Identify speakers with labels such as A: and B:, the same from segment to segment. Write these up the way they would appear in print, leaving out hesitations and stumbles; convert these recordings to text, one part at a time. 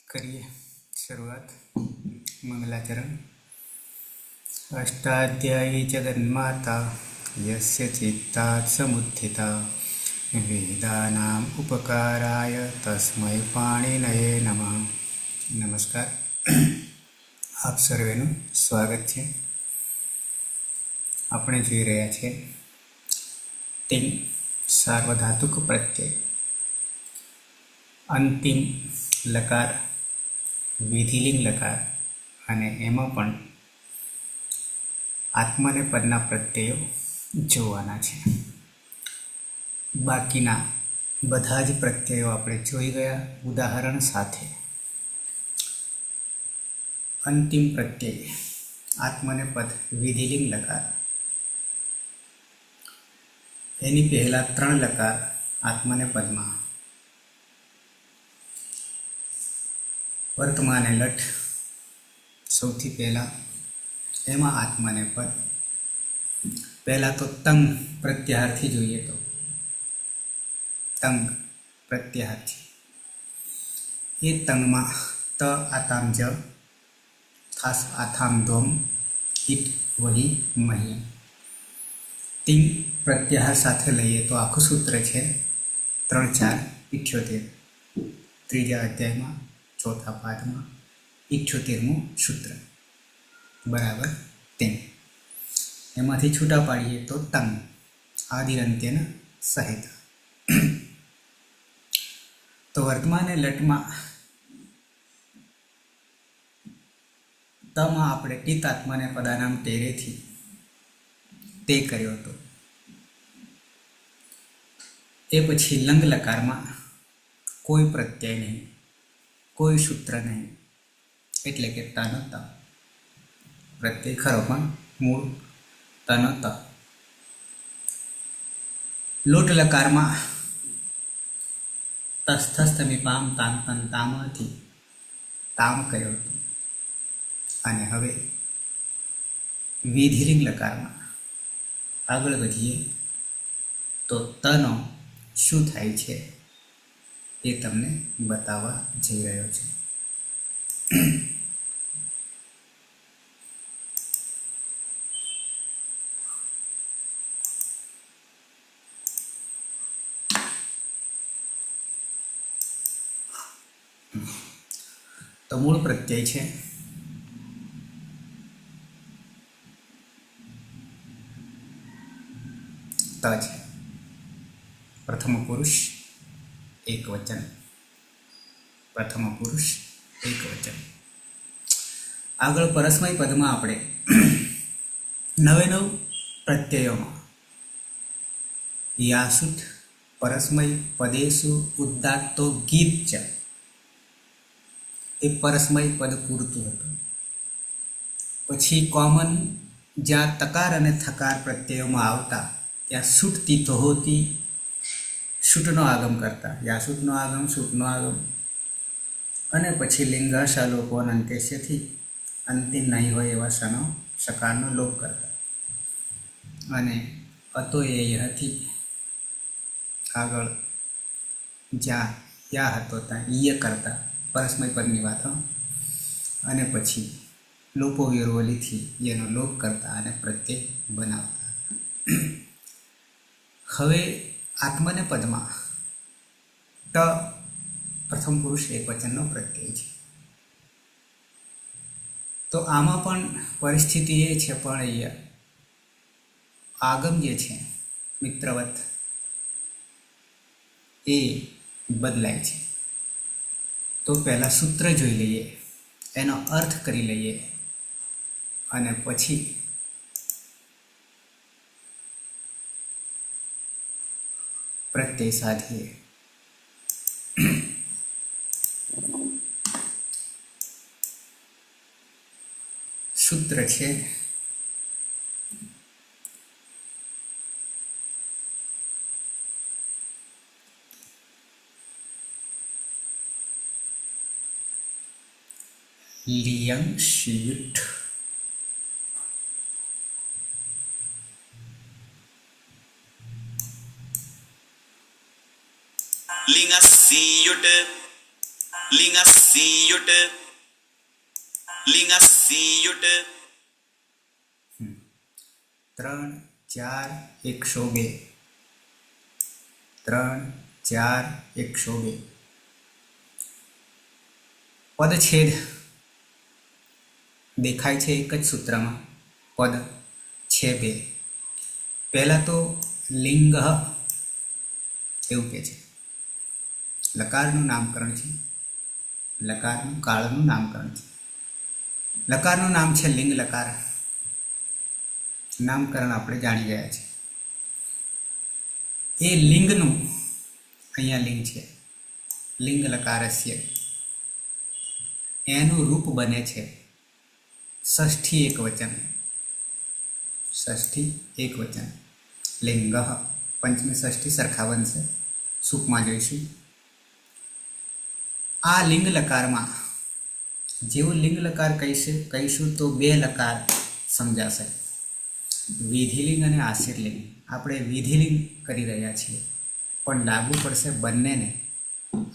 A: करिए शुरुआत। मंगलाचरण। अष्टाध्यायी जगन्माता यस्य चित्तात् समुत्थिता वेदानाम् उपकाराय तस्मै पाणिनये नमः। नमस्कार, આપ સર્વેનું સ્વાગત છે। આપણે જોઈ રહ્યા છીએ તિંગ સાર્વધાતુક પ્રત્યય, અંતિમ લકાર, વિધિલિંગ લકાર અને એમાં પણ આત્મને પદના પ્રત્યયો જોવાના છે। બાકીના બધા જ પ્રત્યયો આપણે જોઈ ગયા ઉદાહરણ સાથે। અંતિમ પ્રત્યય આત્મને પદ વિધિલિંગ લકાર, એની પહેલા 3 લકાર આત્મને પદમાં, વર્તમાને લઠ સૌથી પહેલા, એમાં આત્મને પદ પહેલા તો તંગ પ્રત્યાહારથી જોઈએ તો તંગ પ્રત્યાહારથી, એ તંગમાં ત આતામ જ ખાસ આથામ ધોમ ઈટ વહી મહી, તિંગ પ્રત્યાહાર સાથે લઈએ તો આખું સૂત્ર છે 3 4 78, ત્રીજા અધ્યાયમાં ચોથા પાદમાં 78મું સૂત્ર બરાબર તિંગ। એમાંથી છૂટા પાડીએ તો તંગ આદિરંત્યન સહિત। તો વર્તમાને લટમાં તમાં આપણે ટીતાત્માને પદાનામ ટેરેથી તે કર્યો હતો। એ પછી લંગ લકારમાં કોઈ પ્રત્યય નહીં, કોઈ સૂત્ર નહીં, એટલે કે તન ત પ્રત્યય ખરો પણ મૂળ તન ત। લોટ લકારમાં તસ્થસ્થમિપામ તામ તન તામથી તામ કર્યો હતો। અને હવે વિધિલિંગ લકારમાં આગળ વધીએ તો તનો શું થાય છે એ તમને બતાવવા જઈ રહ્યો છું। તો મૂળ પ્રત્યય છે ત છે, પ્રથમ પુરુષ એક વચન, પ્રથમ પુરુષ એક વચન। આગળ પરસ્મય પદમાં આપણે 9 પ્રત્યયોમાં યાસુટ પરસ્મય પદેશુ ઉદાત્તો ગીત છે, એ પરસ્મય પદ પૂરતું હતું। પછી કોમન જ્યાં તકાર અને થકાર પ્રત્યયોમાં આવતા ત્યાં સૂટતી તો હોતી, સૂટનો આગમ કરતા, યાસૂટનો આગમ, સૂટનો આગમ, અને પછી લિંગાશા લોકો અંત્યસ્યથી અંતિમ નહીં હોય એવા સનો સકારનો લોપ કરતા, અને અતો એયથી આગળ જ્યાં યા હતો ત્યાં ઈય કરતા, પરસ્મય પદની વાતો, અને પછી લોપો વિરોલીથી એનો લોપ કરતા અને પ્રત્યય બનાવતા। હવે આત્મને પદમાં ટ પ્રથમ પુરુષ એક વચનનો પ્રત્યય છે। તો આમાં પણ પરિસ્થિતિ એ છે, પણ અહીંયા આગમ જે છે મિત્રવત એ બદલાય છે। તો પહેલાં સૂત્ર જોઈ લઈએ, એનો અર્થ કરી લઈએ, અને પછી પ્રત્યય સાધીએ। સૂત્ર છે લિયંગ શીટ,
B: લિંગસ્યુટ લિંગસ્યુટ લિંગસ્યુટ
A: 3 4 102 3 4 102 પદછેદ દેખાય છે એક જ સૂત્રમાં, પદ છે બે. પહેલાં તો લિંગ એવું કે છે, લકારનું નામકરણ છે, લકારનું કાળનું નામકરણ છે. લકારનું નામ છે લિંગ લકાર, નામકરણ આપણે જાણી ગયા છે. એ લિંગનું અહીંયા લિંગ છે, લિંગ લકારસ્ય, એનું રૂપ બને છે ષષ્ઠી એકવચન, ષષ્ઠી એકવચન લિંગ. પંચમી ષષ્ઠી સરખા બનશે, સૂપમાં જોઈશું. આ લિંગ લકારમાં જેવું લિંગ લકાર કહીશું તો બે લકાર સમજાશે, વિધિલિંગ અને આશીર્લિંગ. આપણે વિધિલિંગ કરી રહ્યા છીએ, પણ લાગુ પડશે બંનેને,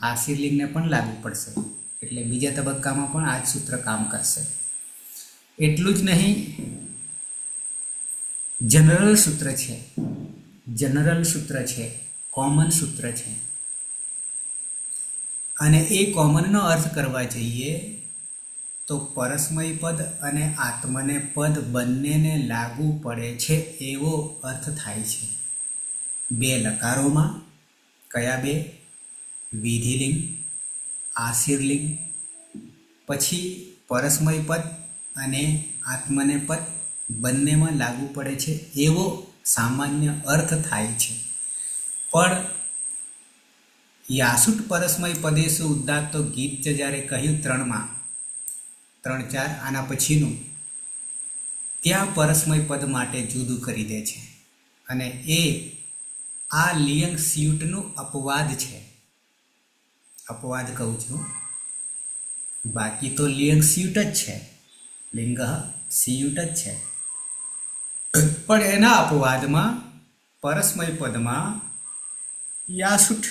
A: આશીર્લિંગને પણ લાગુ પડશે. એટલે બીજા તબક્કામાં પણ આ જ સૂત્ર કામ કરશે. એટલું જ નહીં, જનરલ સૂત્ર છે, જનરલ સૂત્ર છે, કોમન સૂત્ર છે. અને એ કોમનનો અર્થ કરવા જઈએ તો પરસ્મય પદ અને આત્મને પદ બંનેને લાગુ પડે છે એવો અર્થ થાય છે. બે લકારોમાં કયા બે? વિધિલિંગ, આશીર્લિંગ. પછી પરસ્મય પદ અને આત્મને પદ બંનેમાં લાગુ પડે છે એવો સામાન્ય અર્થ થાય છે. પણ યાસુટ પરસ્મય પદેશુ ઉદાત્તો ગીત જ્યારે કહ્યું 3 4 આના પછીનું, ત્યાં પરસ્મય પદ માટે જુદું કરી દે છે. અને એ આ લિયંગ સ્યુટનું અપવાદ છે. અપવાદ કહું છું, બાકી તો લિયંગ સ્યુટ જ છે, લિંગ સ્યુટ જ છે. પણ એના અપવાદમાં પરસ્મય પદમાં યાસુટ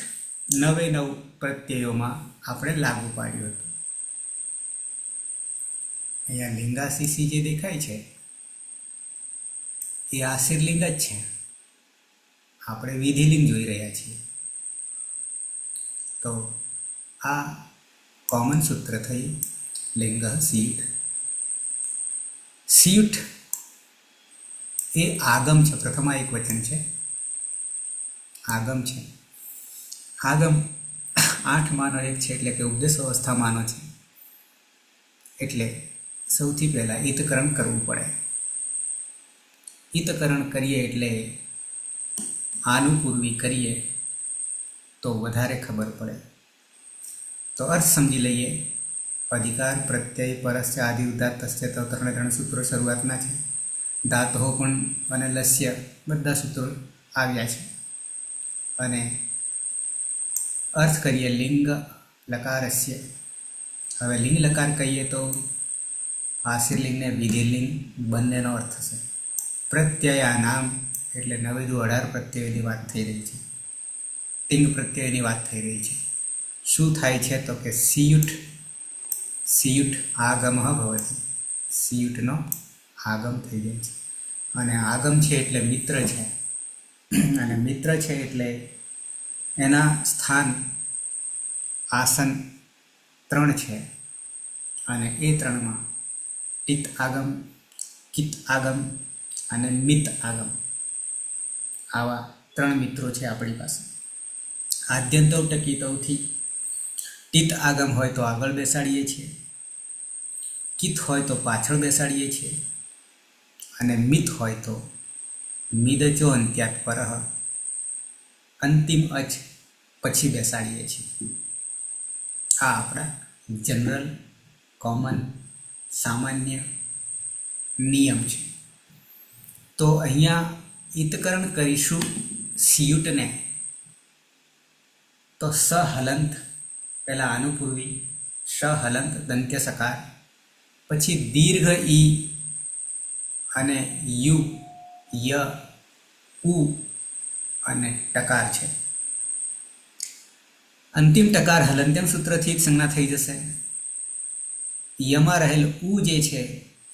A: 9 પ્રત્યયોમાં આપણે લાગુ પાડ્યું હતું. અહીંયા લિંગાસીસી જે દેખાય છે એ આશીર્લિંગ જ છે, આપણે વિધિલિંગ જોઈ રહ્યા છીએ. તો આ કોમન સૂત્ર થઈ લિંગ સ્યુટ. સ્યુટ એ આગમ છે, પ્રથમા એક વચન છે, આગમ છે. આગમ 8માનો એક છે, એટલે કે ઉપદેશ અવસ્થામાંનો છે. એટલે સૌથી પહેલાં ઈતકરણ કરવું પડે. ઈતકરણ કરીએ એટલે આનુપૂર્વી કરીએ તો વધારે ખબર પડે. તો અર્થ સમજી લઈએ. અધિકાર, પ્રત્યય, પરસ્ય, આદિ, ઉદાત્તસ્ય તો 3 સૂત્રો શરૂઆતના છે. ધાતો પણ અને લસ્ય બધા સૂત્રો આવ્યા છે. અને અર્થ કરીએ લિંગ લકારસ્ય. હવે લિંગ લકાર કહીએ તો આશીર્લિંગ ને વિધિલિંગ બંનેનો અર્થ થશે. પ્રત્યયા નામ એટલે 9 દુ 18 પ્રત્યયની વાત થઈ રહી છે, તિંગ પ્રત્યયની વાત થઈ રહી છે. શું થાય છે તો કે સિયુટ, સિયુટ આગમ ભવતી, સિયુટનો આગમ થઈ જાય છે. અને આગમ છે એટલે મિત્ર છે, અને મિત્ર છે એટલે એના સ્થાન આસન 3 છે. અને એ 3માં પિત્ત આગમ, કિત આગમ અને મિત આગમ, આવા 3 મિત્રો છે આપણી પાસે. આદ્યંતૌ ટકિતૌથી પિત્ત આગમ હોય તો આગળ બેસાડીએ છીએ, કિત હોય તો પાછળ બેસાડીએ છીએ, અને મિત હોય તો મિદચો અંત્યાત પરઃ, અંતિમ અચ પછી બેસાડીએ છીએ. આ આપણા જનરલ કોમન સામાન્ય નિયમ છે. તો અહીંયા ઈતકરણ કરીશું સિયુટને તો સ હલંત, પહેલાં આનુપૂર્વી, સ હલંત દંત્ય સકાર, પછી દીર્ઘ ઈ અને યુ, ય, ઉ અને ટકાર છે. અંતિમ ટકાર હલંત્યમ સૂત્રથી જ સંજ્ઞા થઈ જશે. યમાં રહેલ ઉ જે છે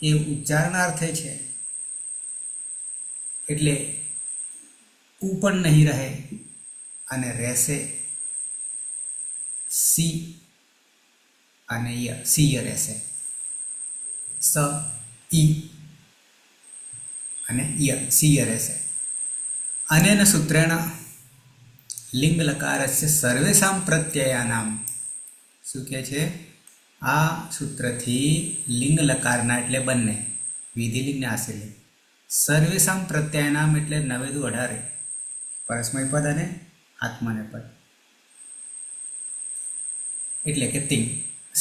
A: એ ઉચ્ચારણાર્થે છે, એટલે ઉ પણ નહીં રહે અને રહેશે સી અને ય, સીય રહેશે. સ ઈ અને ય, સીય રહેશે. અનેન સૂત્રેણ લિંગ લકારસ્ય સર્વેષાં પ્રત્યયાનામ, શું કહે છે? આ સૂત્રથી લિંગ લકારના એટલે બંને વિધિલિંગ ને આશ્રયલિંગ, સર્વેષાં પ્રત્યયાનામ એટલે 9 દુ 18, પરસ્મય પદ અને આત્મનેપદ, એટલે કે તિંગ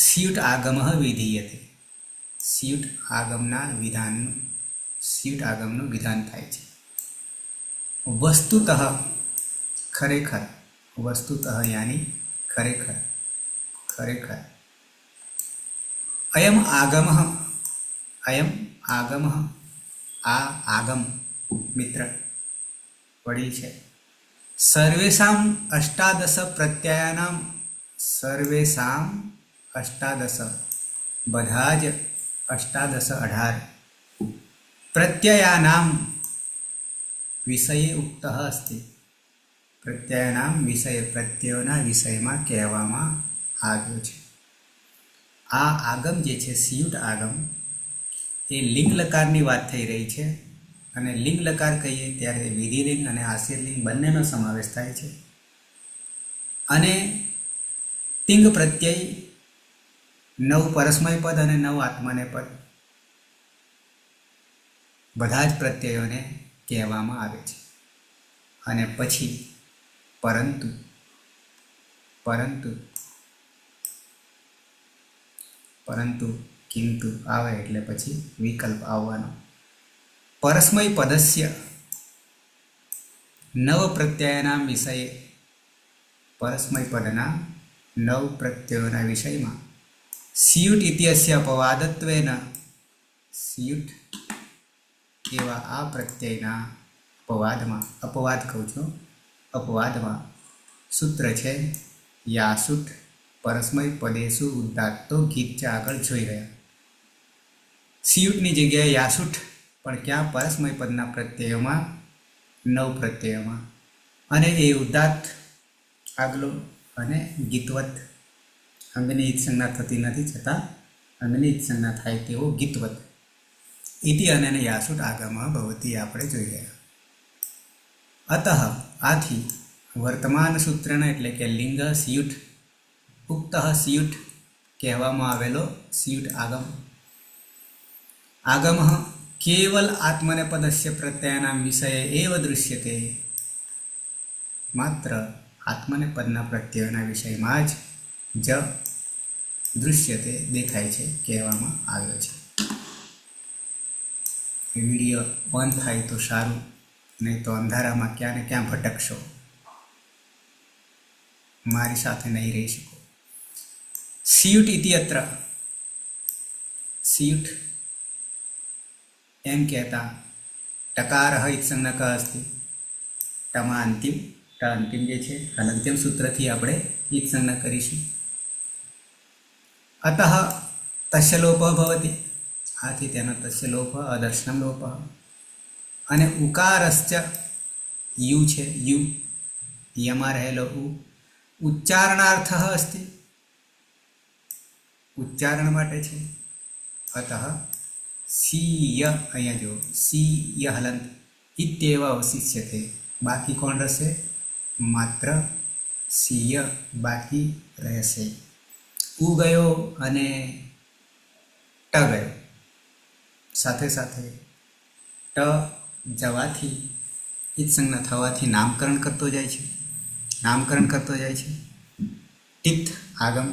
A: સ્યુટ આગમ વિધીયતે, સ્યુટ આગમના વિધાનનું, સ્યુટ આગમનું વિધાન થાય છે. વસ્તુતઃ ખરેખર, વસ્તુતઃ યાની ખરેખર, ખરેખર. અયમ આગમ, અયમ આગમ, આ આગમ મિત્ર વડીલ છે. સર્વેષાં અષ્ટાદશ પ્રત્યયાનામ, સર્વેષાં અષ્ટાદશ બધા જ 18 પ્રત્યયાનામ વિષયે ઉક્ત અસ્તિ, પ્રત્યયનામ વિષય, પ્રત્યયોના વિષયમાં કહેવામાં આવ્યો છે. આ આગમ જે છે સ્યુટ આગમ એ લિંગ લકારની વાત થઈ રહી છે, અને લિંગ લકાર કહીએ ત્યારે વિધિલિંગ અને આશ્રયલિંગ બંનેનો સમાવેશ થાય છે. અને તિંગ પ્રત્યય 9 પરસ્મય પદ અને 9 આત્મનેપદ બધા જ પ્રત્યયોને કહેવામાં આવે છે. અને પછી પરંતુ, પરંતુ, પરંતુ, કિંતુ આવે એટલે પછી વિકલ્પ આવવાનો. પરસ્મય પદસ્ય 9 પ્રત્યયના વિષયે, પરસ્મય પદના 9 પ્રત્યયોના વિષયમાં સ્યુટ ઇત્યસ્ય અપવાદત્વેન, સ્યુટ એવા આ પ્રત્યયના અપવાદમાં, અપવાદ કહું છું, અપવાદમાં સૂત્ર છે યાસુટ પરસ્મય પદેશુ ઉદાત્ત. તો ગીત છે આગળ જોઈ રહ્યા. સ્યુટની જગ્યાએ યાસુટ, પણ ક્યાં? પરસ્મય પદના પ્રત્યયોમાં, 9 પ્રત્યયોમાં. અને એ ઉદાત્ત આગલો અને ગીતવત, અંગની સંજ્ઞા થતી નથી છતાં અંગની સંજ્ઞા થાય તેવો ગીતવત. ઇતિ અને યાસુટ આગમાં ભવતી આપણે જોઈ ગયા. અતઃ આથી વર્તમાન સૂત્રણ એટલે કે લિંગ સ્યુટ, ઉક્ત સ્યુટ કહેવામાં આવેલો સ્યુટ આગમ, આગમ કેવલ આત્મનેપદસ્ય પ્રત્યયના વિષયે એવ દૃશ્યતે, માત્ર આત્મનેપદના પ્રત્યયોના વિષયમાં જ દૃશ્યતે દેખાય છે, કહેવામાં આવ્યો છે. વિડીયો ઓન થાય તો સારું, નહીં તો અંધારામાં ક્યાં ને ક્યાં ભટકશો, મારી સાથે નહીં રહી શકો. સ્યુટ ઇતિ અત્ર, સ્યુટ એમ કહેતા ટકાર ઇત્સંજ્ઞક અસ્તિ, ટમાં અંતિમ, ટ અંતિમ જે છે હલંત્યમ સૂત્રથી આપણે ઇત્સંજ્ઞ કરીશું. અતઃ તસ્ય લોપ ભવતિ, આથી તેનો તસ્ય લોપ, અદર્શનમ લોપ. અને ઉકારશ્ચ યુ છે, યુ યમાં રહેલો ઉ ઉચ્ચારણાર્થ અસ્તિ, ઉચ્ચારણ માટે છે. અતઃ સીય, અહીંયા જો સીય હલંત ઇત્યેવ અવશિષ્યતે, બાકી કોણ રહેશે? માત્ર સીય બાકી રહેશે. ઉ ગયો અને ટ ગયો, સાથે સાથે ટ જવાથી, ઇત્સંજ્ઞા થવાથી નામકરણ કરતો જાય છે, નામકરણ કરતો જાય છે. ટિત આગમ,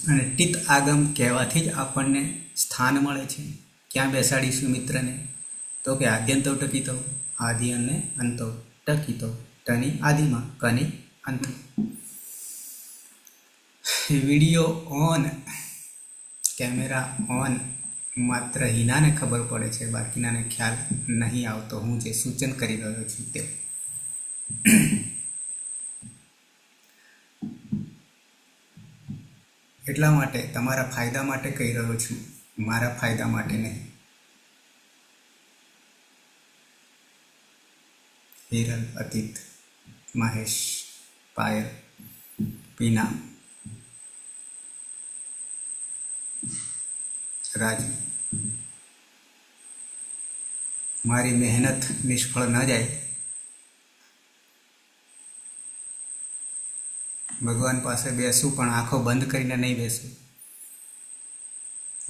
A: અને ટિત આગમ કહેવાથી જ આપણને સ્થાન મળે છે. ક્યાં બેસાડીશું મિત્રને? તો કે આદ્યંતો ટકીતો, આદિ અને અંતો ટકીતો, ટની આદિમાં, કની અંત. વિડીયો ઓન, કેમેરા ઓન માત્ર હિનાને ખબર પડે છે, બાકીનાને ખ્યાલ નહીં આવતો. હું જે સૂચન કરી રહ્યો છું તે એટલા માટે તમારા ફાયદા માટે કહી રહ્યો છું, મારા ફાયદા માટે નહીં. હિરલ, અતીત, મહેશ, પાયલ, પીના, રાજુ. મારી મહેનત નિષ્ફળ ન જાય, ભગવાન પાસે બેસું પણ આંખો બંધ કરીને નહીં બેસું.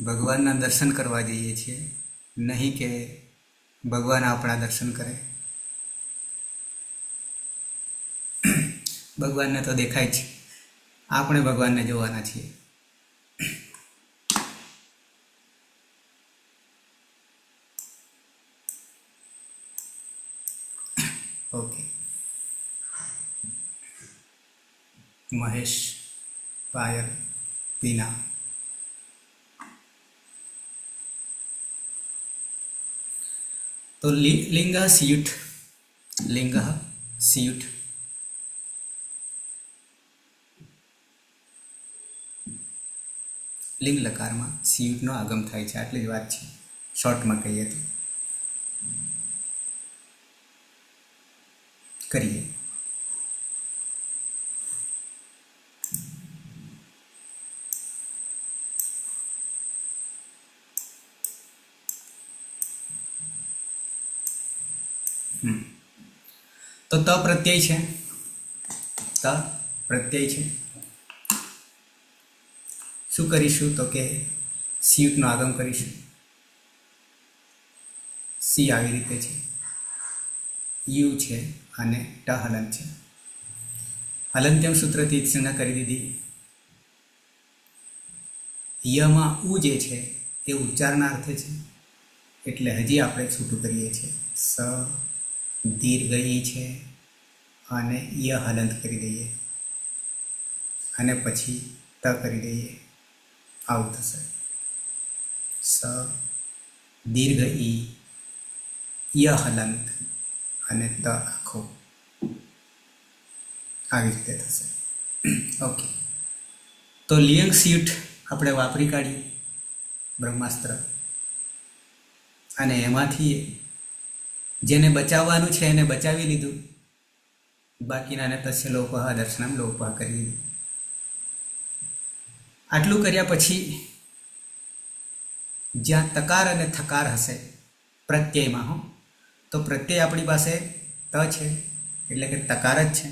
A: ભગવાનના દર્શન કરવા જઈએ છીએ, નહીં કે ભગવાન આપણા દર્શન કરે. ભગવાનને તો દેખાય છે, આપણે ભગવાનને જોવાના છીએ. ઓકે. મહેશ, પાયલ, પીના. તો લિંગ સ્યુટ, લિંગ સ્યુટ. લિંગ લકારમાં સ્યુટનો આગમ થાય છે, આટલી જ વાત છે. શોર્ટમાં કહીએ તો કરીએ. તો ત પ્રત્યય છે, ત પ્રત્યય છે. શું કરીશું તો કે સ્યુટનો આગમ કરીશું. સી આવી રીતે છે, યુ છે અને ટ હલન છે. હલંત્યમ સૂત્રથી સંજ્ઞા કરી દીધી. યમાં ઉ જે છે એ ઉચ્ચારના અર્થે છે, એટલે હજી આપણે છૂટું કરીએ છીએ. સ દીર્ઘ ઈ છે અને ય હલંત કરી દઈએ અને પછી ત કરી દઈએ. આવું થશે. સ દીર્ઘ ઈ, ય હલંત અને ત આખો, આવી રીતે થશે. ઓકે. તો લિયંગ સ્યુટ આપણે વાપરી કાઢીએ, બ્રહ્માસ્ત્ર. અને એમાંથી જેને બચાવવાનું છે એને બચાવી લીધું, બાકીનાને તસ્ય લોપઃ દર્શનમ લોપઃ કરી દીધું. આટલું કર્યા પછી જ્યાં તકાર અને થકાર હશે પ્રત્યયમાં, હો, તો પ્રત્યય આપણી પાસે ત છે એટલે કે તકાર જ છે.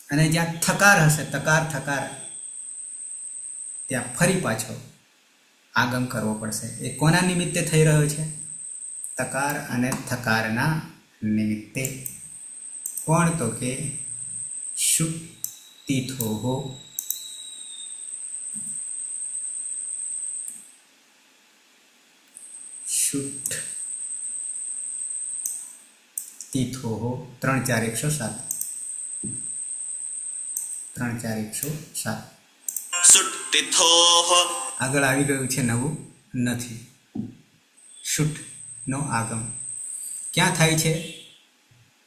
A: અને જ્યાં થકાર હશે, તકાર થકાર, ત્યાં ફરી પાછો આગમ કરવો પડશે. એ કોના નિમિત્તે થઈ રહ્યો છે? તકાર અને થકારના નિમિત્તે. કોણ તો કે શુક્તિથોહો. શુટ તિથોહો 3 4 107. 3 4 107.
B: શુટ તિથોહો
A: આગળ આવી ગયું છે, નવું નથી. શુટ નો આગમ ક્યાં થાય છે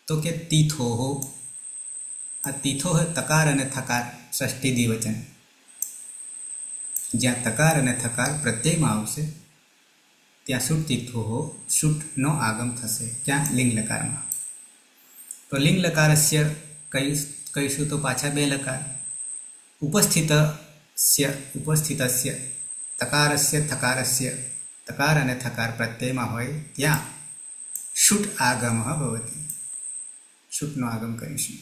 A: તો કે તિથોહો. આ તિથોહ તકાર અને થકાર ષષ્ઠી દ્વિવચન. જ્યાં તકાર અને થકાર પ્રત્યયમાં આવશે ત્યાં શુટ તિથોહો, શુટનો આગમ થશે. ક્યાં? લિંગ લકારમાં. તો લિંગ લકારસ્ય કહીશું તો પાછા બે લકાર. ઉપસ્થિતસ્ય તકારસ્ય થકારસ્ય, તકાર અને થકાર પ્રત્યયમાં હોય ત્યાં શુટ આગમ ભવતી. શુટનો આગમ કરીશું.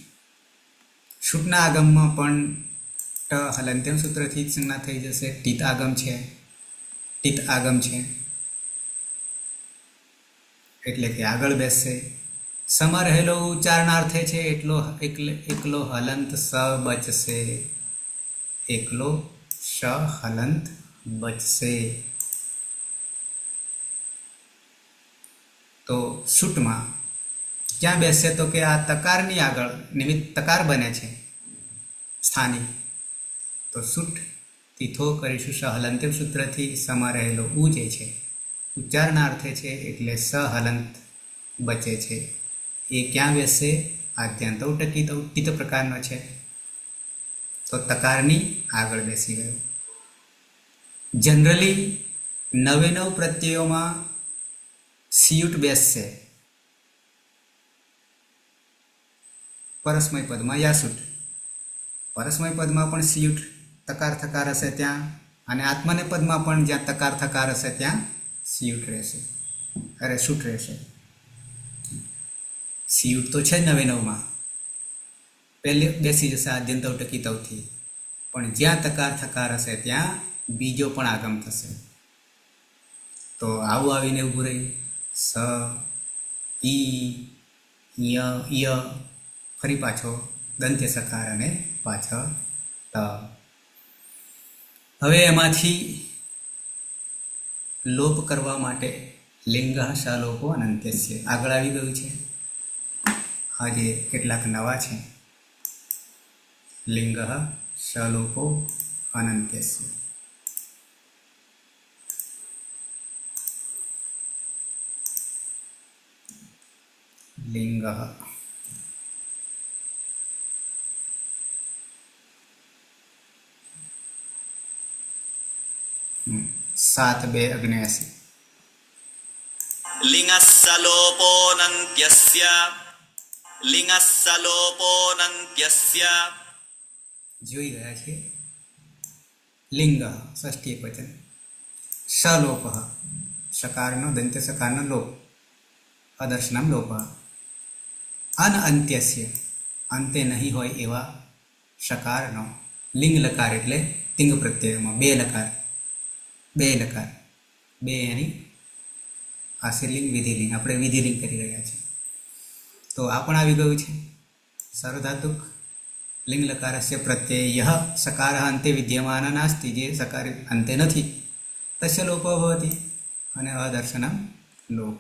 A: શુટના આગમમાં પણ ટ હલંત્યમ સૂત્રથી સંજ્ઞા થઈ જશે. ટીત આગમ છે, ટીત આગમ છે એટલે કે આગળ બેસશે. સમા રહેલો ઉચ્ચારણાર્થે છે એકલો હલંત સ બચશે. એકલો શ હલંત બચશે. તો શુટમાં ક્યાં બેસશે તો કે આ તકારની આગળ નિમિત્ત તકાર બને છે સ્થાની. તો શુટ તિથો કરીશું. સહલંત્યમ સૂત્રથી સમા રહેલો ઉ જે છે ઉચ્ચારણાર્થે છે એટલે સહલંત બચે છે. એ ક્યાં બેસશે? આદ્યંત ટીત પ્રકારનો છે તો તકારની આગળ બેસી ગયો. જનરલી 99 પ્રત્યયોમાં સિયુટ બેસશે, પરસ્મય પદમાં યાસુટ. પરસ્મય પદમાં પણ સિયુટ તકાર થકાર હશે ત્યાં, અને આત્મને પદમાં પણ જ્યાં તકાર થકાર હશે ત્યાં સિયુટ રહેશે, અરે સુટ રહેશે. સિયુટ તો છે જ 99માં, પહેલે બેસી જશે આદ્યંતવ ટકીતવથી, પણ જ્યાં તકાર થકાર હશે ત્યાં બીજો પણ આગમ થશે. તો આવું આવીને ઊભું રહ્યું સ, ઈ, ય, ફરી પાછો દંત્ય સકાર અને પાછળ ત. હવે એમાંથી લોપ કરવા માટે લિંગ શાલોપો અનંત્યસ્ય આગળ આવી ગયું છે. આજે કેટલાક નવા છે. લિંગ શાલોપો અનંત્યસ્ય. લિંગ 7:2
B: લિંગસ્સલોપોનન્ત્યસ્ય લિંગસ્સલોપોનન્ત્યસ્ય.
A: જોઈ રહ્યા છે. લિંગ ષષ્ઠી વચન. સલોપ સકારનો દંત્ય સકારનો લોપ, અદર્શનમ લોપ. અનઅંત્યસ્ય અંતે નહીં હોય એવા સકારનો લિંગ લકાર એટલે તિંગ પ્રત્યયમાં બે લકાર બે એની આશીર્લિંગ વિધિલિંગ, આપણે વિધિલિંગ કરી રહ્યા છીએ. તો આ પણ આવી ગયું છે. સાર્વધાતુક લિંગ લકારસ્ય પ્રત્યય સકાર અંતે વિદ્યમાન નાસ્તિ, જે સકાર અંતે નથી, તસ્ય લોપો ભવતી, અને અદર્શનમ લોપ.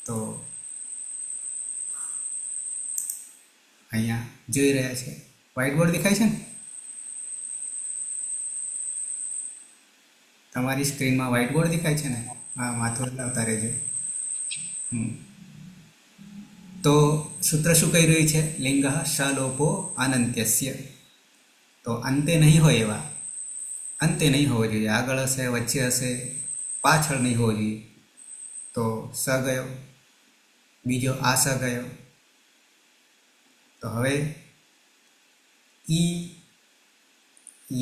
A: તો અહીંયા જોઈ રહ્યા છે, વ્હાઇટ બોર્ડ દેખાય છે ને તમારી સ્ક્રીનમાં? વ્હાઇટ બોર્ડ દેખાય છે ને? હા, માથું લાવતા રહેજો. તો સૂત્ર શું કહી રહ્યું છે? લિંગ સલોપો અનંત્યસ્ય. તો અંતે નહીં હોય એવા, અંતે નહીં હોવો જોઈએ, આગળ હશે, વચ્ચે હશે, પાછળ નહીં હોવો જોઈએ. તો સ ગયો, બીજો આ સ ગયો. તો હવે ઈ,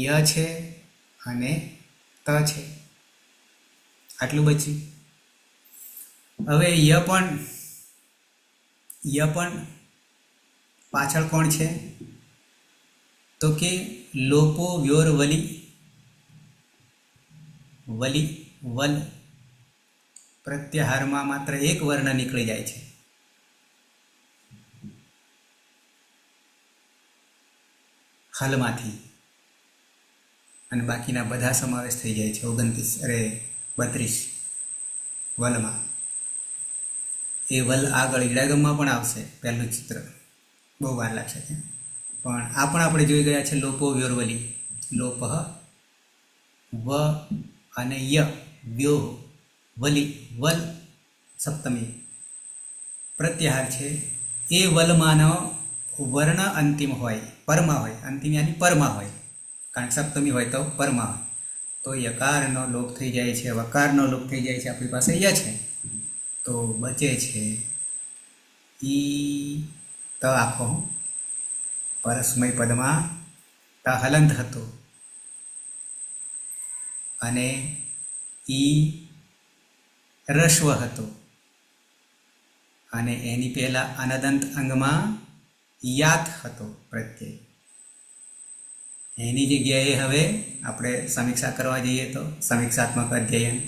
A: ય છે અને ત છે, આટલું બચ્યું. હવે ય પણ પાછળ કોણ છે? તો કે લોપો વ્યોર વલી, વલ પ્રત્યાહારમાં માત્ર એક વર્ણ નીકળી જાય છે. હલમાંથી, અને બાકીના બધા સમાવેશ થઈ જાય છે 32 વલમાં. એ વલ આગળ ઈડાગમમાં પણ આવશે, પહેલું ચિત્ર બહુ વાર લાગશે ત્યાં. પણ આ પણ આપણે જોઈ ગયા છે. લોપો વ્યોરવલી, લોપ વ અને ય, વ્યો વલી, વલ સપ્તમી પ્રત્યાહાર છે. એ વલમાંનો વર્ણ અંતિમ હોય, પરમાં હોય, અંતિમ યાની પરમાં હોય, કારણ સપ્તમી હોય તો પરમાં હોય. તો યકારનો લોપ થઈ જાય છે, વકારનો લોપ થઈ જાય છે. આપણી પાસે ય છે, તો બચે છે ઈ ત આખો. પરસ્મય પદમાં ત હલંત હતો, અને ઈ રસ્વ હતો, અને એની પહેલા અનદંત અંગમાં યાત હતો પ્રત્યય. એની જગ્યાએ હવે આપણે સમીક્ષા કરવા જઈએ તો સમીક્ષાત્મક અધ્યયન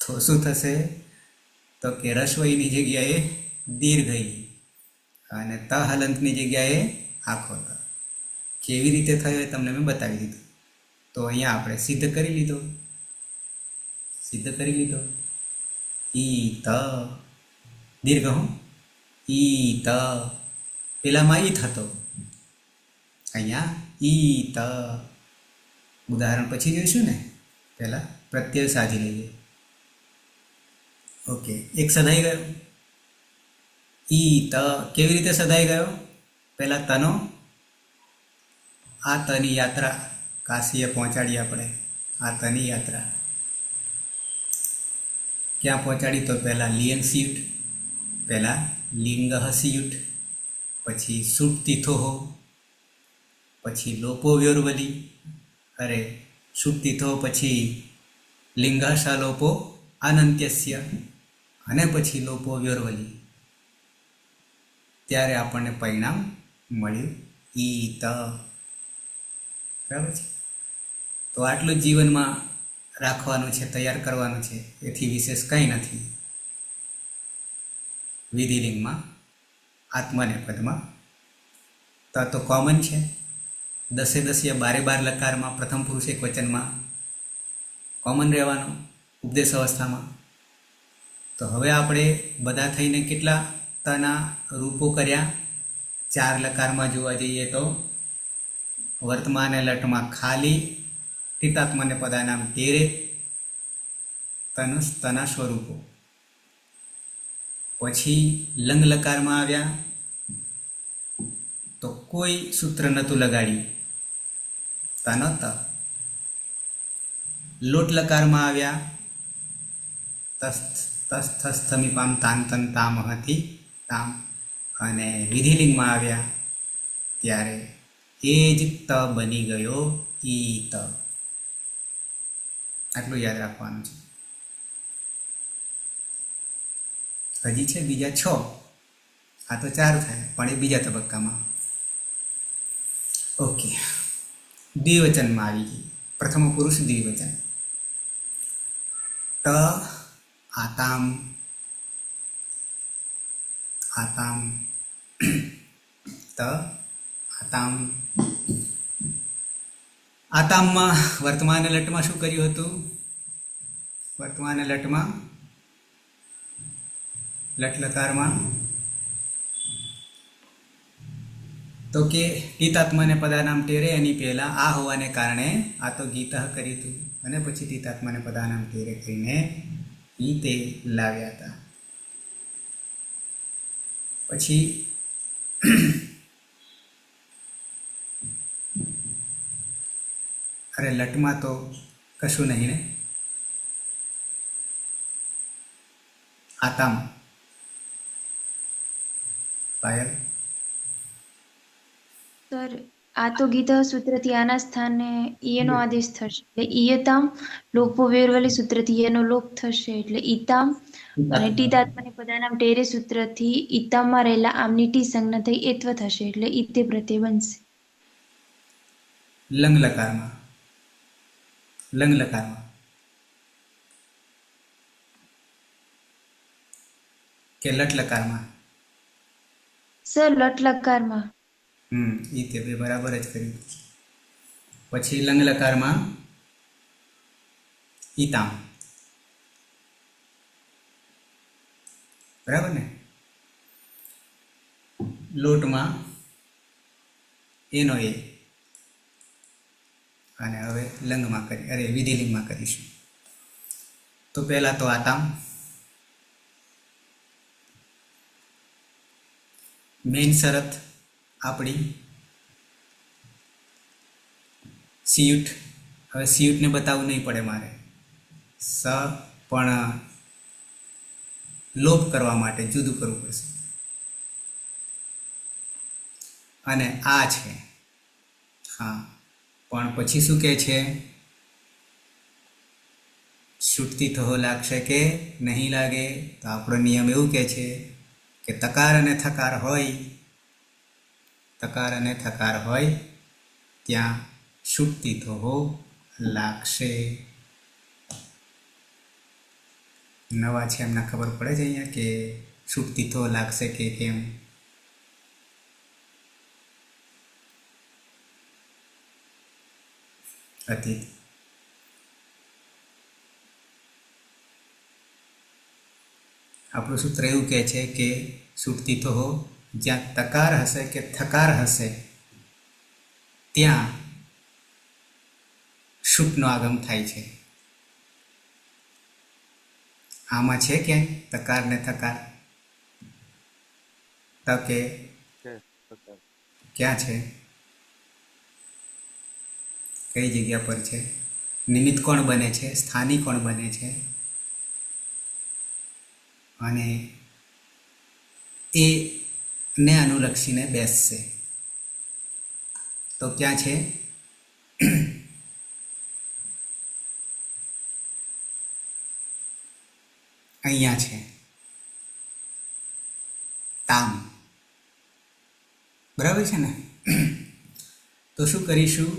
A: તો શું થશે? તો કે રસ્વઈની જગ્યાએ દીર્ઘઈ અને ત હલંતની જગ્યાએ આખો ત. કેવી રીતે થયો એ તમને મેં બતાવી દીધું. તો અહીંયા આપણે સિદ્ધ કરી લીધો. ઈ ત દીર્ઘ હું, ઈ ત, પેલામાં ઈ થતો, અહીંયા ઈ ત. ઉદાહરણ પછી જોઈશું ને, પહેલા પ્રત્યય સાજી લઈએ. ઓકે, એક સદાઈ ગયો. ઈ ત કેવી રીતે સદાઈ ગયો? પહેલા તનો, આ તની યાત્રા કાશીએ પહોંચાડી આપણે આ તની યાત્રા. ક્યાં પહોંચાડી? તો પહેલાં લિયન સિયુટ, પહેલાં લિંગહ સિયુટ, પછી સુટ તીથોહો, પછી લોપો વ્યોરવલી, અરે સુટ તીથો, પછી લિંગહ લોપો અનંત્યસ્ય, અને પછી લોપો વ્યોરવલી. ત્યારે આપણને પરિણામ મળ્યું ઈત. બરાબર છે? તો આટલું જ જીવનમાં રાખવાનું છે, તૈયાર કરવાનું છે, એથી વિશેષ કંઈ નથી. વિધિલિંગમાં આત્માને પદમાં તો કોમન છે. 10 યા 12 લકારમાં પ્રથમ પુરુષ એક વચનમાં કોમન રહેવાનો ઉપદેશ અવસ્થામાં. તો હવે આપણે બધા થઈને કેટલા તના રૂપો કર્યા? 4 લકારમાં જોવા જઈએ તો વર્તમાન લટમાં ખાલી તિતાત્મને પદાનામ તેરે તના સ્વરૂપો. પછી લંગ લકારમાં આવ્યા તો કોઈ સૂત્ર નહોતું લગાડ્યું, તન ત. લોટ લકારમાં આવ્યા તસ્થમીપામ તાંતન તામહથી તામ. અને વિધિલિંગમાં આવ્યા ત્યારે એ જ ત બની ગયો ઈ ત. આટલું યાદ રાખવાનું છે. હજી છે બીજા 6. આ તો 4 થાય, પણ એ બીજા તબક્કામાં. ઓકે, દ્વિવચનમાં આવી ગઈ. પ્રથમ પુરુષ દ્વિવચન. ત આતામ, આતામ, ત આતામ. આતામમાં વર્તમાન લટમાં શું કર્યું હતું? વર્તમાન લટમાં લટ લકારમાં તો કે તિતાત્માને પદાનામ તેરે, એની પહેલાં આ હોવાને કારણે આ તો ગીતઃ કર્યું હતું, અને પછી તિતાત્માને પદાનામ તેરે કરીને ઈ તે લાવ્યા હતા. પછી અરે લટમાં તો કશું નહીં ને. આતામ પાયલ.
C: સર, આ તો ગીત સૂત્રથી આના સ્થાને ઈયનો આદેશ થશે, એટલે ઈયતામ. લોપો વેરવલી સૂત્રથી ઈયનો લોપ થશે, એટલે ઈતામ. અને ટીતાત્માને પદાનામ ટેરે સૂત્રથી ઈતામમાં રહેલા આમની ટી સંજ્ઞા થઈ એત્વ થશે, એટલે ઈતે પ્રત્યય બનશે.
A: લંગ લકારમાં, લંગ લકારમાં કે લટ લકારમાં?
C: સર, લટ લકારમાં.
A: ઈ તે બે બરાબર જ કર્યું. પછી લંગ લકારમાં ઈતામ, બરાબર ને? લોટમાં એનો એ. અને હવે લંગમાં કરી, અરે વિધિલિંગમાં કરીશું. તો પહેલા તો આતામ. મેઇન શરત આપણી સિયુટ. હવે સિયુટને બતાવવું નહીં પડે મારે. સ પણ લોપ કરવા માટે જુદું કરવું પડશે. અને આ છે, હા, પણ પછી શું કહે છે? છૂટતી થહો લાગશે કે નહીં લાગે? તો આપણો નિયમ એવું કહે છે કે તકાર અને થકાર હોય, તકાર અને થકાર હોય ત્યાં છૂટતી થહો લાગશે. નવા છે એમને ખબર પડે છે અહીંયા કે છૂટતી થો લાગશે કે કેમ. અતીત. આપણું સૂત્ર એવું કહે છે કે છૂટતી થો જ્યાં તકાર હશે કે થકાર હશે ત્યાં શુટનો આગમ થાય છે. આમાં છે ક્યાંય તકાર ને થકાર? તકે ક્યાં છે? કઈ જગ્યા પર છે, નિમિત્ત કોણ બને છે, સ્થાની કોણ બને છે, અને એ ને અનુલક્ષીને બેસશે. તો ક્યાં છે? અહીંયા છે તામ. બરાબર છે ને? તો શું કરીશું?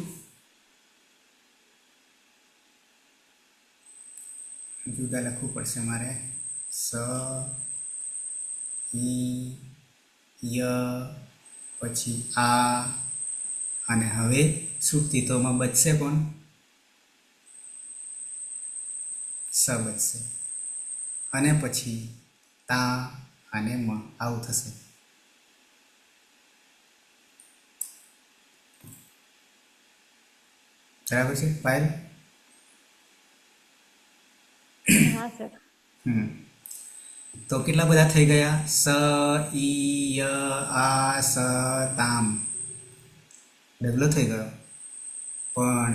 A: જુદા લખવું પડશે મારે. સ ઈ ય પછી આ, અને હવે સુક્તિતોમાં બચશે કોણ? સ બચશે, અને પછી તા અને મ. આવું થશે. બરાબર છે પાયલ?
D: હા સર.
A: તો કેટલા બધા થઈ ગયા? સ ઈ ય આ સ તામ. ડગલો થઈ ગયો. પણ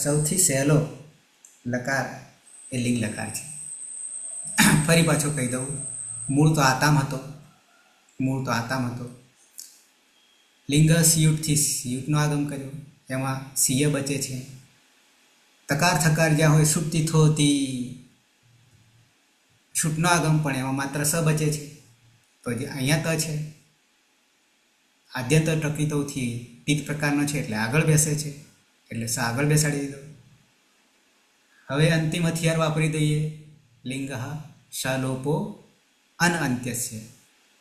A: સૌથી સહેલો લકાર એ લિંગ લકાર છે. ફરી પાછો કહી દઉં, મૂળ તો આતામ હતો. લિંગ સિયુટથી સિયુટનો આગમ કર્યો, એમાં સિય બચે છે. તકાર થકાર જ્યાં હોય સુપ્તિ થોતી, છૂટનો આગમ પણ એમાં માત્ર સ બચે છે. તો જે અહીંયા ત છે, આદ્યંત પ્રકૃતોથી પિત પ્રકારનો છે એટલે આગળ બેસે છે, એટલે સ આગળ બેસાડી દીધો. હવે અંતિમ હથિયાર વાપરી દઈએ. લિંગ શલોપો અનઅંત્યસ્ય.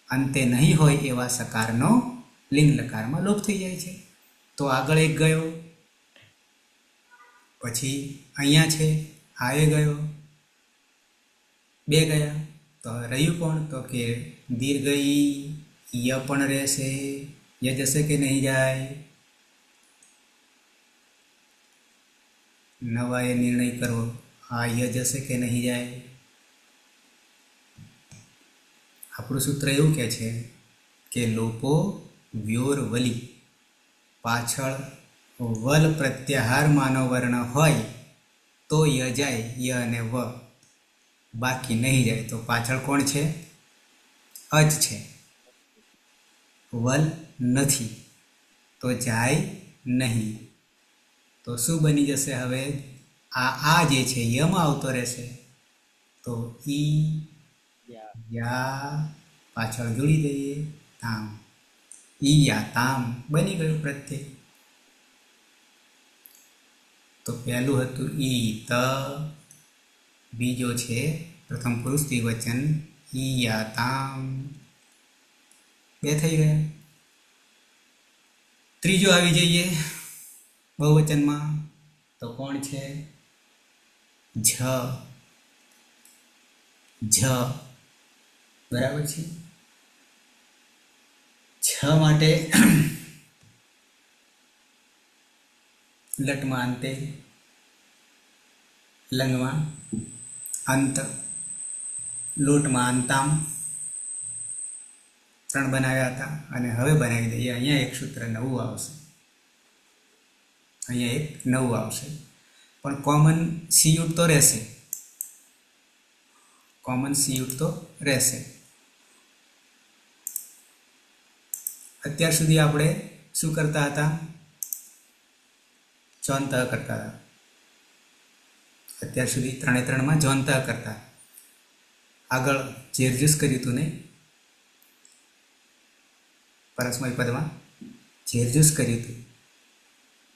A: અંતે નહીં હોય એવા સકારનો લિંગ લકારમાં લોપ થઈ જાય છે. તો આગળ એક ગયો, પછી અહીંયા છે આ એ ગયો, બે ગયા. તો રહ્યું કોણ? તો કે દીર્ઘ ય પણ રહેશે. ય જશે કે નહીં જાય? નવા એ નિર્ણય કરો, આ ય જશે કે નહીં જાય? આપણું સૂત્ર એવું કહે છે કે લોપો વ્યોર વલી, પાછળ વલ પ્રત્યાહાર માનો વર્ણ હોય તો ય જાય, ય અને વ. બાકી નહીં જાય. તો પાછળ કોણ છે? અજ છે, વલ નથી, તો જાય નહીં. તો શું બની જશે હવે? આ જે છે યમાં આવતો રહેશે. તો ઈ યા પાછળ જોડી દઈએ તામ. ઈ યા તામ બની ગયું પ્રત્યય. તો પહેલું હતું ઈ ત, બીજો છે પ્રથમ પુરુષ દ્વિવચન ઈ યા તામ. બે થઈ ગયા. ત્રીજો આવી જઈએ બહુવચનમાં. તો કોણ છે? જ. બરાબર છે. છ માટે લટમાં અંતે, લંગમાં અંત, લોટમાં અંતામ. 3 બનાવ્યા હતા અને હવે બનાવી દઈએ. અહીંયા એક સૂત્ર નવું આવશે, અહીંયા એક નવું આવશે. પણ કોમન સીયુટ તો રહેશે, અત્યાર સુધી આપણે શું કરતા હતા? જોનત કરતા હતા. અત્યાર સુધી 3 જોનત કરતા. આગળ જેરજુસ કર્યું હતું ને, પરસ્મય પદમાં જેરજુસ કર્યું હતું.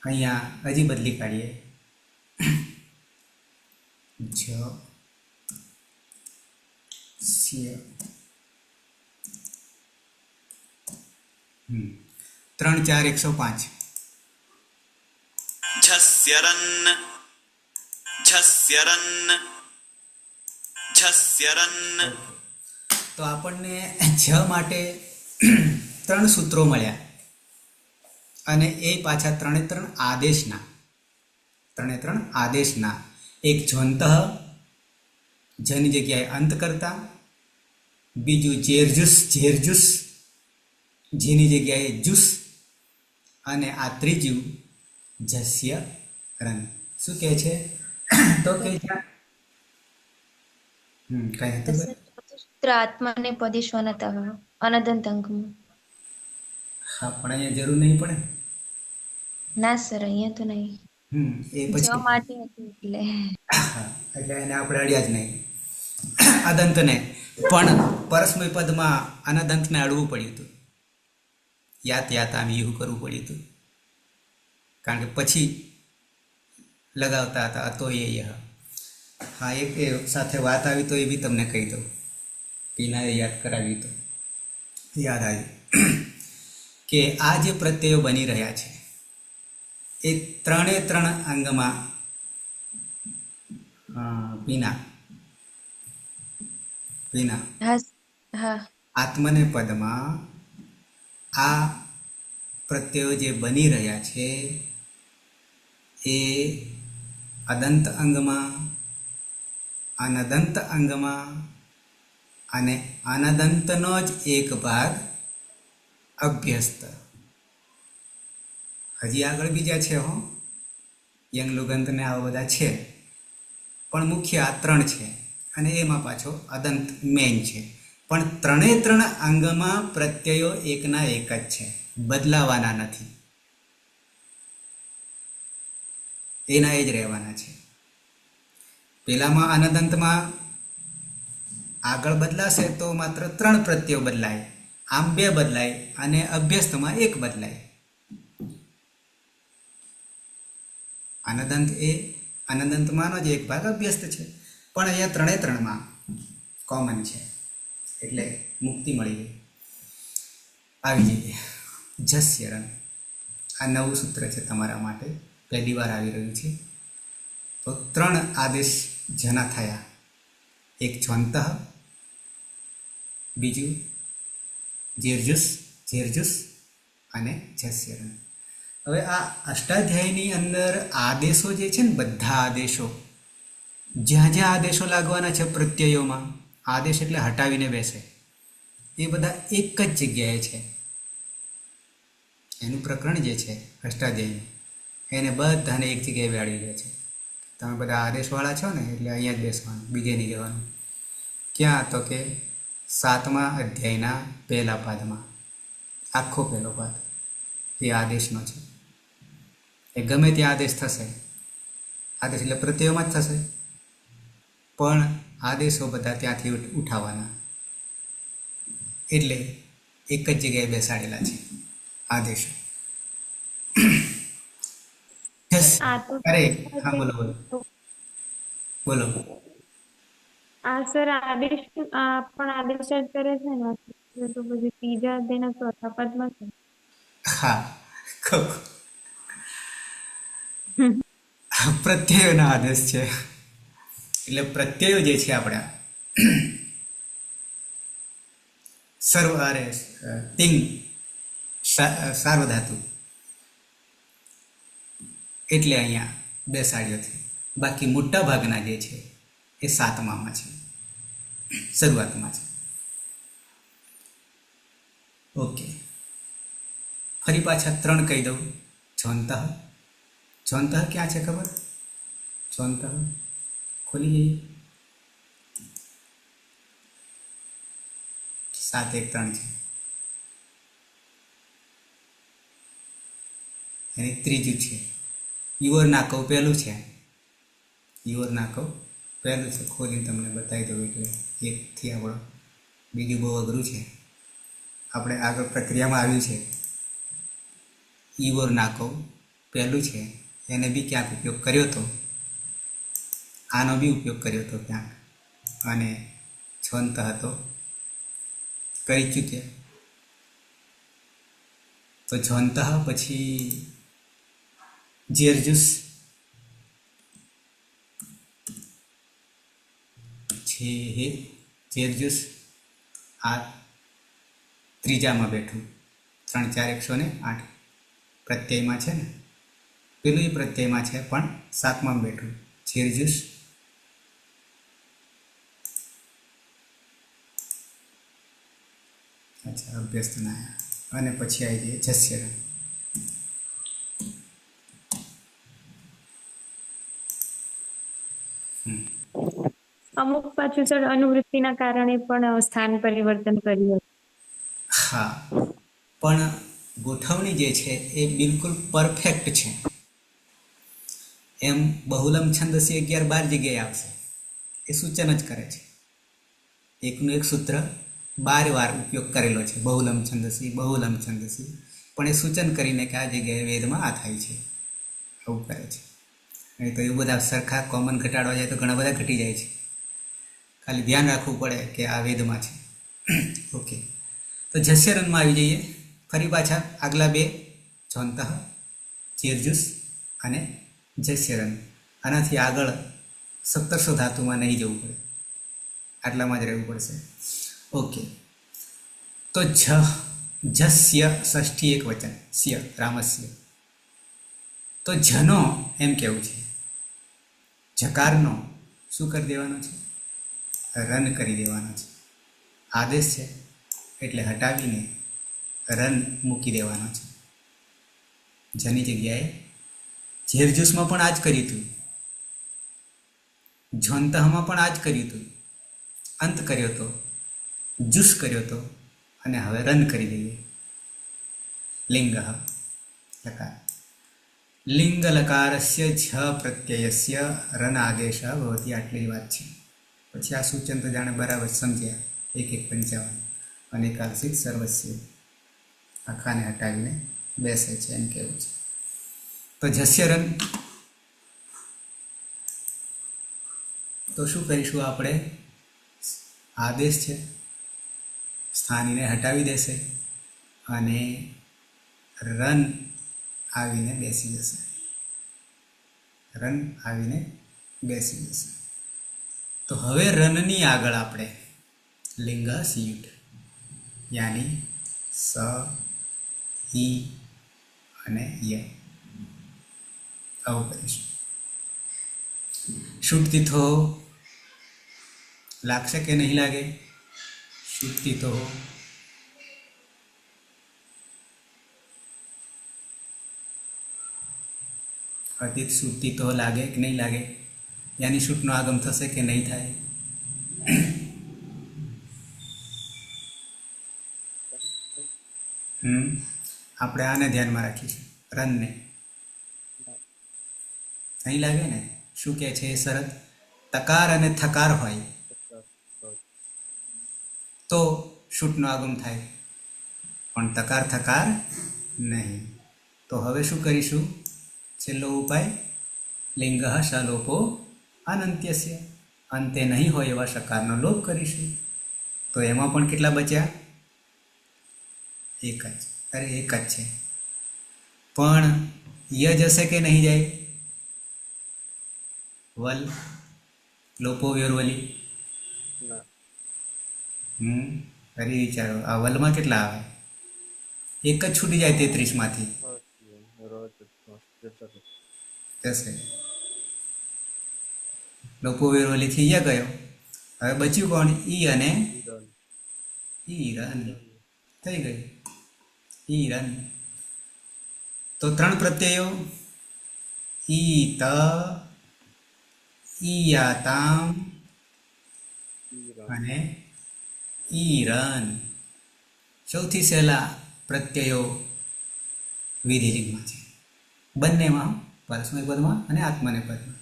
A: અહીંયા હજી બદલી કાઢીએ. જ સ્ય 3 4 105.
B: ઝસ્યરન.
A: તો આપણને જ માટે 3 સૂત્રો મળ્યા, અને એ પાછા 3 આદેશના. એક જોંતઃ, જની જગ્યાએ અંત કરતા. બીજું જેરજુસ, જેની જગ્યાએ જુસ. અને આ ત્રીજું જસ્ય રન. શું કહે છે? તો કે કઈ હતું ભાઈ?
C: સૂત્ર આત્માને પદે શ્વનતઃ અનદંત અંગમાં.
A: હા, પણ અહીંયા જરૂર નહીં પડે.
C: ના સર, અહીંયા તો નહીં.
A: એ
C: જ
A: પછી
C: માટે હતું એટલે.
A: હા, એટલે એને આપણે અડ્યા જ નહીં અદંતને. પણ પરસ્મય પદમાં અનદંતને અડવું પડ્યું હતું. યાત યાતામ એવું કરવું પડ્યું હતું, કારણ કે પછી લગાવતા હતા અતો એ યહ. હા, એક એ સાથે વાત આવી તો એ બી તમને કહી દઉં. પીનાએ યાદ કરાવી તો યાદ આવ્યું કે આ જે પ્રત્યયો બની રહ્યા છે એ ત્રણે ત્રણ અંગમાં પીના પીના
C: હા હા
A: આત્મને પદમાં આ પ્રત્યયો જે બની રહ્યા છે એ અદંત અંગમાં, અનદંત અંગમાં અને અનદંતનો જ એક ભાગ અભ્યસ્ત. હજી આગળ બીજા છે હો, યંગ લુગંત ને આવા બધા છે, પણ મુખ્ય આ ત્રણ છે અને એમાં પાછો અદંત મેન છે. પણ ત્રણે ત્રણ અંગમાં પ્રત્યયો એકના એક જ છે, બદલાવાના નથી, એના એ જ રહેવાના છે. પેલામાં અનદંતમાં આગળ બદલાશે તો માત્ર ત્રણ પ્રત્યયો બદલાય, આમ બે બદલાય અને અભ્યસ્તમાં એક બદલાય. અનદંત એ અનદંતમાંનો જ એક ભાગ અભ્યસ્ત છે, પણ અહીંયા ત્રણે ત્રણમાં કોમન છે એટલે મુક્તિ મળી ગઈ. આવી જઈએ જસ્ય રન. આ નવું સૂત્ર છે તમારા માટે, પહેલી વાર આવી રહ્યું છે. તો ત્રણ આદેશ જના થયા, એક જ્વંત, બીજું જેર્જુસ અને જસ્યરન. હવે આ અષ્ટાધ્યાયની અંદર આદેશો જે છે ને, બધા આદેશો જ્યાં જ્યાં આદેશો લાગવાના છે પ્રત્યયોમાં, આદેશ એટલે હટાવીને બેસે, એ બધા એક જ જગ્યાએ છે. એનું પ્રકરણ જે છે અષ્ટાધ્યાયનું, એને બધાને એક જગ્યાએ વાળી દે છે. તમે બધા આદેશવાળા છો ને એટલે અહીંયા જ બેસવાનું, બીજે નહીં જવાનું. ક્યાં? તો કે 7મા અધ્યાયના પહેલા પાદમાં, આખો પહેલો પાદ એ આદેશનો છે. એ ગમે ત્યાં આદેશ થશે, આદેશ એટલે પ્રત્યયોમાં જ થશે, પણ આદેશો બધા ત્યાંથી ઉઠાવવાના, એટલે એક જ જગ્યાએ બેસાડેલા છે આદેશો.
D: આ તો
A: અરે હા, બોલો બોલો બોલો.
D: આ સર આદેશ આ પણ આદેશ જ કરે છે ને, તો પછી ત્રીજા તેના ચોથા પદમાં છે.
A: હા, કહું. પ્રત્યયોનો આદેશ છે, એટલે પ્રત્યયો જે છે આપણા સર્વ અરે તિંગ સાર્વધાતુ, એટલે અહીંયા બેસાડ્યો છે. બાકી મોટા ભાગના જે છે એ 7મામાં છે, શરૂઆતમાં છે. ઓકે, ફરી પાછા ત્રણ કહી દઉં. જ્વંત, જ્વંત ક્યાં છે ખબર? જ્વંત ખોલી જઈએ, 7 1 3 છે. અને ત્રીજું છે યુવર નાકવ, પહેલું છે યુવર નાકવ પહેલું છે. ખોલીને તમને બતાવી દઉં એટલે એકથી આપણો, બીજું બહુ અઘરું છે, આપણે આગળ પ્રક્રિયામાં આવ્યું છે. યુવર નાકવ પહેલું છે, એને બી ક્યાંક ઉપયોગ કર્યો હતો, આનો બી ઉપયોગ કર્યો હતો ક્યાંક, અને છંત હતો કરી ચૂક્યા. તો જ્વંત પછી જેર્જુસ, જેર્જુસ આ ત્રીજામાં બેઠું. 3 4 108 પ્રત્યયમાં છે ને, પેલું એ પ્રત્યયમાં છે પણ 7માં બેઠું જેર્જુસ. અચ્છા, અભ્યસ્ત ના, અને પછી આવી જઈએ જસ્યરન.
D: અમુક પાછું સર અનુવૃત્તિના કારણે પણ સ્થાન પરિવર્તન કર્યું હતું.
A: હા, પણ ગોઠવણી જે છે એ બિલકુલ પરફેક્ટ છે. એમ બહુલમ છંદસી 11-12 જગ્યાએ આવશે. એ સૂચન જ કરે છે. એકનું એક સૂત્ર 12 વાર ઉપયોગ કરેલો છે, બહુલમ છંદસી, બહુલમ છંદસી. પણ એ સૂચન કરીને કે આ જગ્યાએ વેદમાં આ થાય છે, આવું કરે છે. નહીં તો એવું બધા સરખા કોમન ઘટાડવા જાય તો ઘણા બધા ઘટી જાય છે. ખાલી ધ્યાન રાખવું પડે કે આ વેદમાં છે. ઓકે, તો જસ્યરનમાં આવી જઈએ. ફરી પાછા આગલા બે, જોંતઃ, ચીરજુસ અને જસ્યરન. આનાથી આગળ 1700 ધાતુમાં નહીં જવું પડે, આટલામાં જ રહેવું પડશે. ઓકે, તો જસ્ય ષષ્ઠી એક વચન, સ્ય રામસ્ય. તો જનો એમ કેવું છે, જકારનો શું કરી દેવાનો છે? રન કરી દેવાનો છે. આદેશ છે એટલે હટાવીને રન મૂકી દેવાનો છે. જની જગ્યાએ ઝેરજૂસમાં પણ આ જ કર્યું હતું, ઝોંતઃમાં પણ આ જ કર્યું હતું. અંત કર્યો તો, જુસ કર્યો તો, અને હવે રન કરી દઈએ. લિંગ લકાર, લિંગ લકારસ્ય ઝ પ્રત્યયસ્ય રન આદેશ ભવતી. આટલી વાત છે. પછી આ સૂચન તો જાણે બરાબર સમજ્યા. 1:55 અને એકાદશી સર્વસ્ય આખાને હટાવીને બેસે છે એમ કેવું છે. તો જસ્યરન તો શું કરીશું આપણે? આદેશ છે, સ્થાનીને હટાવી દેશે અને રન આવીને બેસી જશે. રન આવીને બેસી જશે. તો હવે રનની આગળ આપણે લિંગ સિયુટ યાની સ, ઈ અને ય આવું કરીશું. શુટતી થો લાગશે કે નહીં લાગે? શુટતી તો અતીત શુટતી તો લાગે કે નહીં લાગે? યાની શુટનો આગમ થશે કે નહીં થાય? આપણે આને ધ્યાનમાં રાખીશું, રનને. નહીં લાગે ને? શું કહે છે એ શરત? તકાર અને થકાર હોય તો શુટનો આગમ થાય, પણ તકાર થકાર નહીં. તો હવે શું કરીશું? છેલ્લો ઉપાય, લિંગ શલોપો અનંત્યસ્ય. અંતે નહીં હોય એવા શકારનો લોપ કરીશું. તો એમાં પણ કેટલા બચ્યા? એક જ. અરે એક જ છે, પણ ય જશે કે નહીં જાય? વલ લોપો વ્યોરવલી. ફરી વિચારો, આ વલમાં કેટલા આવે? એક જ છૂટી જાય 33માંથી. જશે. લોપો વ્યોરવલીથી ય ગયો. હવે બચ્યું કોણ? ઈ અને ઈ. રન થઈ ગયું. ઈ રન. તો 3 પ્રત્યયો, ઈ ત, ઈયાતામ અને ઈરન. સૌથી સહેલા પ્રત્યયો વિધિલિંગમાં છે, બંનેમાં, પરસ્મય પદમાં અને આત્મનેય પદમાં.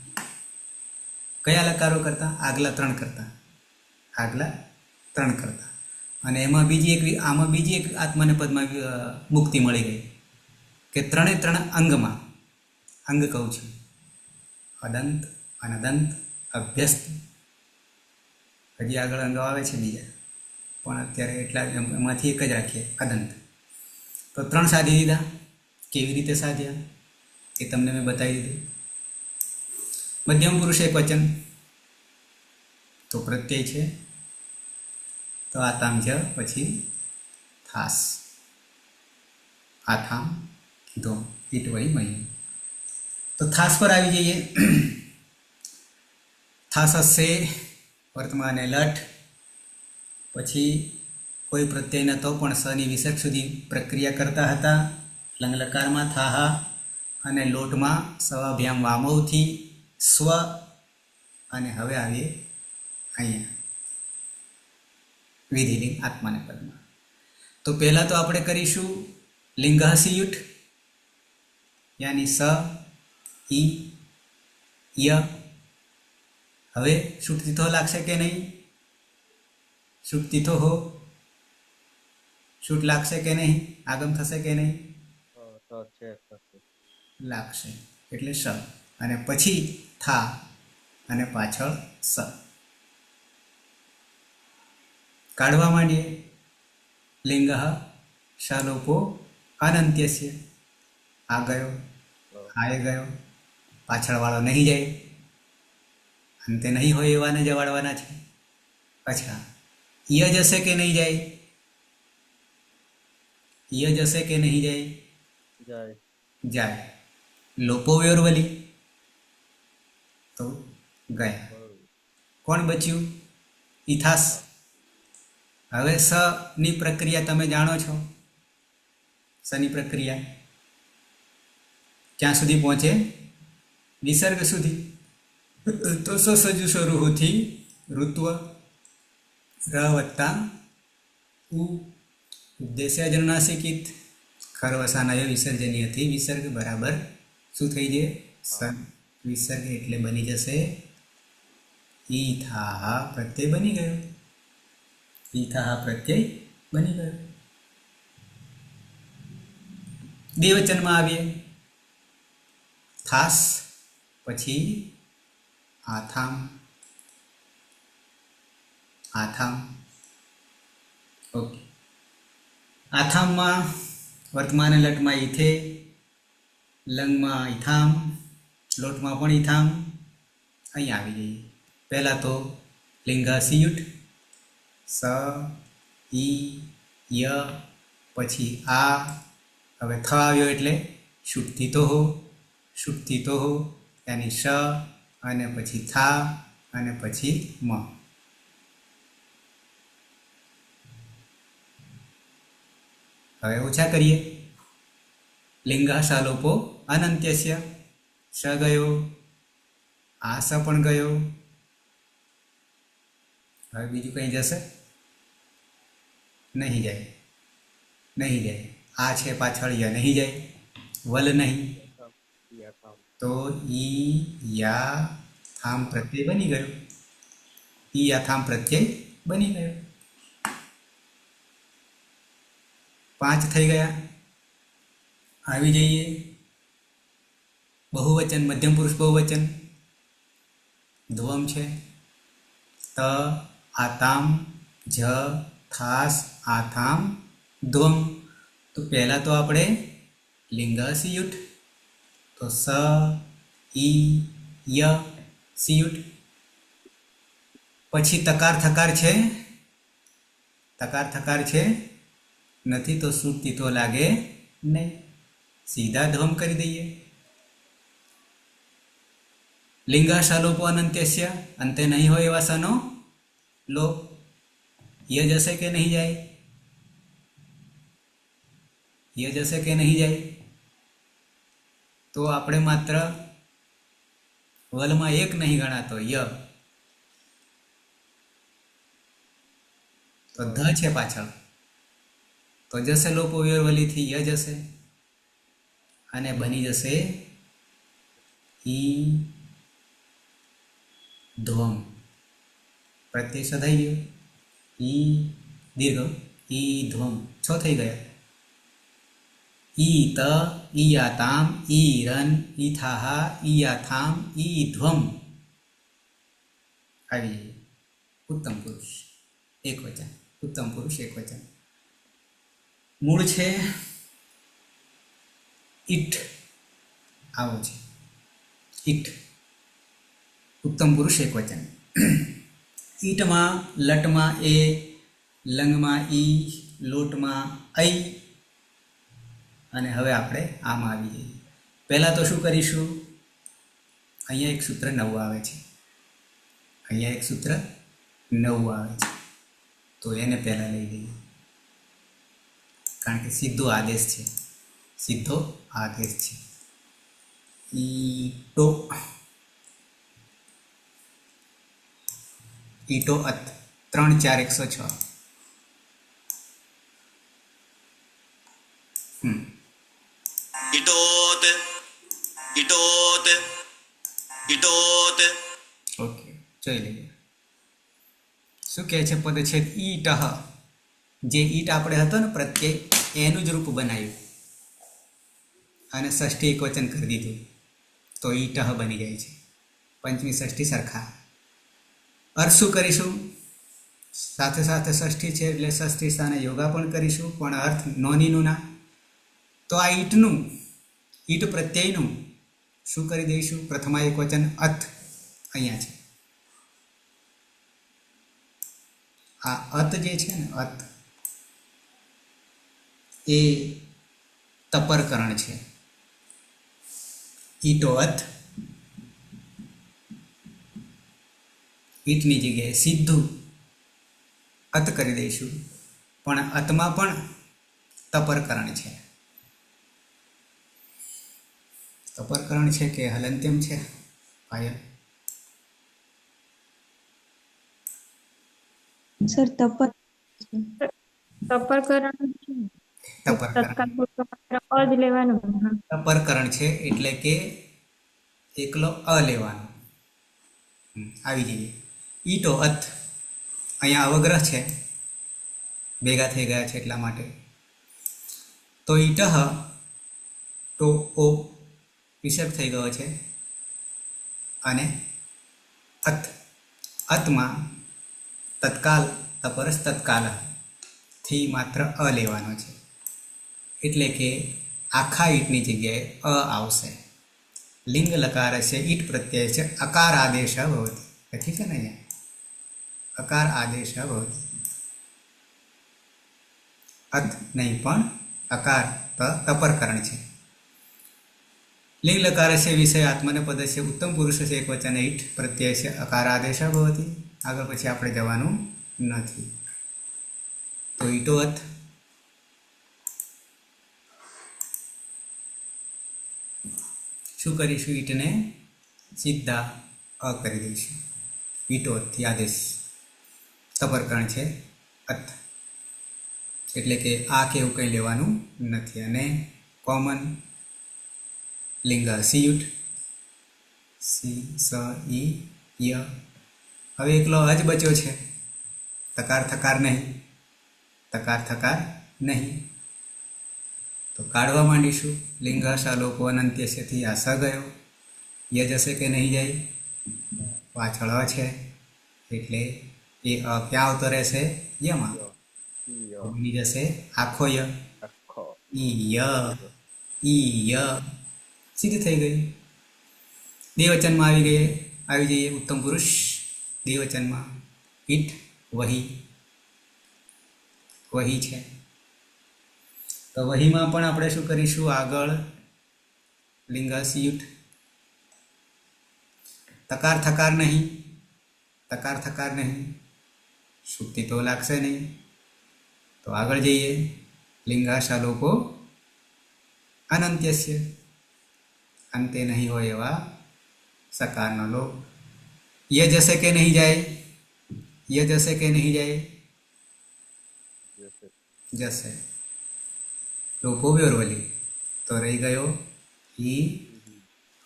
A: કયા લકારો કરતા? આગલા 3 કરતા. આગલા 3 કરતા. અને એમાં આમાં બીજી એક આત્માને પદમાં મુક્તિ મળી ગઈ કે 3 અંગમાં. અંગ કહું છું, અદંત, અનદંત, અભ્યસ્ત. હજી આગળ અંગો આવે છે બીજા, પણ અત્યારે એટલા એમાંથી એક જ રાખીએ, અદંત. તો 3 સાધી દીધા. કેવી રીતે સાધ્યા એ તમને મેં બતાવી દીધું. મધ્યમ પુરુષ એક વચન તો પ્રત્યય છે, તો આતામ જ પછી થાસ. આથામ કીધો ઈટ વહી મહી. તો થાસ પર આવી જઈએ. થાસસે વર્તમાને લઠ. પછી કોઈ પ્રત્યય નહોતો પણ સની વિસર્ગ સુધી પ્રક્રિયા કરતા હતા. લંગલકારમાં થાહા અને લોટમાં સવાભ્યામ વામવથી સ્વ. અને હવે આવીએ અહીંયા વિધિલિંગ આત્મનેપદમાં. તો પહેલાં તો આપણે કરીશું લિંગઃ સિયુટ, યાની સ, ઈ, ય. હવે શુટતીથો લાગશે કે નહીં? શુટતીથો હો, શુટ લાગશે કે નહીં? આગમ થશે કે નહીં? લાગશે. એટલે સ, અને પછી થા, અને પાછળ સ. કાઢવા માંડીએ. લિંગઃ શાલોપો અનંત્યસ્ય. આ ગયો, આ ગયો, પાછળવાળો નહીં જાય, અંતે નહીં હોય એવાને જવાડવાના છે. અચ્છા, ય જશે કે નહીં જાય? ય જશે કે નહીં જાય? જાય. લોપો વ્યોરવલી, તો ગયા. કોણ બચ્યું? ઇથાસ. હવે સ ની પ્રક્રિયા તમે જાણો છો. સની પ્રક્રિયા ક્યાં સુધી પહોંચે? વિસર્ગ સુધી. તો સજુ સ્વરૂહથી ઋત્વ ર વત્તા ઉ ઉદ્દેશ્ય જન્નાસિકિત ખરવસાના વિસર્જનીયથી વિસર્ગ બરાબર શું થઈ જાય? સન. વિસર્ગ એટલે બની જશે ઈથા પ્રત્યય બની ગયો. ઈથા પ્રત્યય બની ગયો. દ્વિવચનમાં આવીએ. થાસ, પછી આથામ. આથામ. ઓકે. આથામમાં વર્તમાન લટમાં ઈથે, લંગમાં ઈથામ, લોટમાં પણ ઈથામ. અહીં આવી જઈએ. પહેલાં તો લિંગઃ સિયુટ, સ, ઈ, ય, પછી આ. હવે થ આવ્યો એટલે શુટથી તો હો, શુટથી તો હો, યાની શ, અને પછી થા, અને પછી મ. હવે ઓછા કરીએ. લિંગઃ શાલોપો અનંત્યસ્ય. શ ગયો, આ સ પણ ગયો. હવે બીજું કંઈ જશે? નહીં જાય, નહીં જાય. આ છે પાછળ ય નહીં જાય, વલ નહીં. તો ઈ યા થામ પ્રત્યય બની ગયો. ઈ યા થામ પ્રત્યય બની ગયો. 5 થઈ ગયા. આવી જઈએ બહુવચન, મધ્યમ પુરુષ બહુવચન. ધ્વમ છે ત, આતામ, જ, થાસ, આથામ, ધ્વમ. તો પહેલાં તો આપણે લિંગઃ સિયુટ, તો સ, ઈ, ય, સિયુટ. પછી તકાર થકાર છે, તકાર થકાર છે નથી, તો સુરતી તો લાગે નહીં. સીધા ધ્વમ કરી દઈએ. લિંગઃ શાલોપો અનંત્યસ્ય, અંતે નહીં હોય એવા સનો લોપ. ય જશે કે નહીં જાય? ય જશે કે નહીં જાય? તો આપણે માત્ર વલમાં એક નહીં ગણાતો ય, તો ધ છે પાછળ, તો જશે લોપો વ્યોરવલીથી ય જશે, અને બની જશે ઈ ધ્વમ. પ્રત્યય સધાઈ ગયો. ઈ દીર્ઘ, ઈ ધ્વમ. 6 થઈ ગયા. ઈ ત, ઈયાતામ, ઈરન, ઈથાહા, ઈયાથામ, ઈ ધ્વમ. આવી જઈએ. ઉત્તમ પુરુષ એક વચન. ઉત્તમ પુરુષ એક વચન. મૂળ છે ઈટ. આવો છે ઈટ. ઉત્તમ પુરુષ એક વચન. ઈટમાં લટમાં એ, લંગમાં ઈ, લોટમાં ઐ. અને હવે આપણે આમાં આવી જઈએ. પહેલાં તો શું કરીશું? અહીંયા એક સૂત્ર નવું આવે છે, અહીંયા એક સૂત્ર નવું આવે છે, તો એને પહેલાં લઈ લઈએ. કારણ કે સીધો આદેશ છે, સીધો આદેશ છે. ઈટો. ઈટો અત 3 4 106.
B: इटोत इटोत इटोत
A: ઓકે, જોઈ લઈએ શું કહે છે પદચ્છેદ ઈટહ. જે ઈટ આપણે હતો ને પ્રત્યય એનું જ રૂપ બનાવ્યું અને ષષ્ઠી એકવચન કરી દીધું તો ઈટહ બની જાય છે. પંચમી ષષ્ઠી સરખા. અર્થ શું કરીશું? સાથે સાથે ષષ્ઠી છે એટલે ષષ્ઠી સ્થાને યોગા પણ કરીશું, પણ અર્થ નોનીનું ના. તો આ ઈટનું, ઈટ પ્રત્યયનું શું કરી દઈશું? પ્રથમા એકવચન અથ અહીંયા છે. આ અત જે છે ને, અત એ તપરકરણ છે. ઈટો અત, ઈટની જગ્યાએ સીધું અત કરી દઈશું, પણ અતમાં પણ તપરકરણ છે. તપરકરણ છે કે હલંત્યમ છે? પાયલ
C: સર તપર
D: તપરકરણ છે.
A: તપરકરણ,
D: તત્કાલ પૂરતો માત્ર અ જ લેવાનું. હા.
A: તપરકરણ છે એટલે કે એકલો અ લેવાનો. આવી જઈએ. ઈટો અત, અહીંયા અવગ્રહ છે, ભેગા થઈ ગયા છે એટલા માટે. તો ઈટહ તો ઓ વિસર્ગ થઈ ગયો છે અને અત, અતમાં તત્કાલ તપરસ તત્કાલ થી માત્ર અ લેવાનો છે, એટલે કે આખા ઈટની જગ્યાએ અ આવશે. લિંગ લકાર છે, ઈટ પ્રત્યય છે, અકાર આદેશ ભવતી. ઠીક છે ને? અહીંયા અકાર આદેશ ભવતી. અત નહીં પણ અકાર તપરકરણ છે. લિંગ લકાર છે, વિષય આત્મને પદ છે, ઉત્તમ પુરુષ છે, એક વચન ઈટ પ્રત્યય છે, અકાર આદેશ ભવતી. આગળ પછી આપણે જવાનું નથી. તો ઈટો અત, શું કરીશું? ઈટને સીધા અ કરી દઈશું. ઈટો અતથી આદેશ, તપરકરણ છે અત, એટલે કે આ કે એવું કંઈ લેવાનું નથી. અને કોમન લિંગ સિયુટ, સી સ ઈ ય. હવે એકલો અ જ બચ્યો છે, તકાર થકાર નહીં, તકાર થકાર નહીં. તો કાઢવા માંડીશું. લિંગ શાલોકો અનંત્યસ્યથી આ સ ગયો, ય જશે કે નહીં જાય? પાછળ અ છે એટલે એ અ ક્યાં આવતો રહેશે? યમાં. બની જશે આખો ય, ઈ ય. સીધી થઈ ગઈ. દ્વિવચનમાં આવી જઈએ. ઉત્તમ પુરુષ દ્વિવચનમાં ઈટ વહી, વહી છે. તો વહીમાં પણ આપણે શું કરીશું? આગળ લિંગાસિયુટ, તકાર થકાર નહીં, તકાર થકાર નહીં, સુક્તિ તો લાગશે નહીં. તો આગળ જઈએ. લિંગાશા લોકો અનંત્યસ્ય, અંતે નહીં હોય એવા સકારનો લોક. ય જશે કે નહીં જાય? ય જશે કે નહીં જાય? જશે. લોકો વ્યોરવલી, તો રહી ગયો ઈ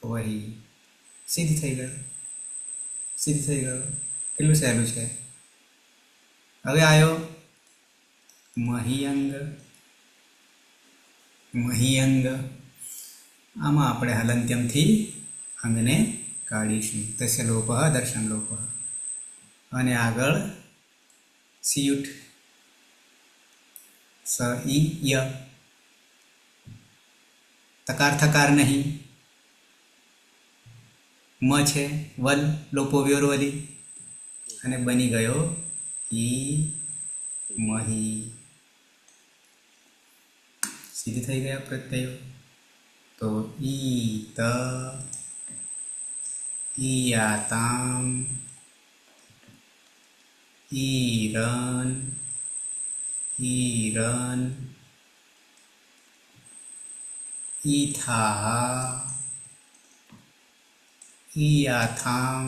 A: વહી. સીધી થઈ ગયો, સીધી થઈ ગયો. કેટલું સહેલું છે. હવે આવ્યો મહિયંગ. મહિયંગ, આમાં આપણે હલંત્યમથી અંગને કાઢીશું. તસ્ય લોપ દર્શન લોપ. અને આગળ સિયુટ, સ ઈ ય. તકાર થકાર નહીં, મ છે, વલ લોપો વ્યોરવલી, અને બની ગયો ઈ મહી. સીધી થઈ ગયા પ્રત્યયો. તો ઈત, ઈયાતામ, ઈરન, ઈરન, ઈથા, ઈયાથામ,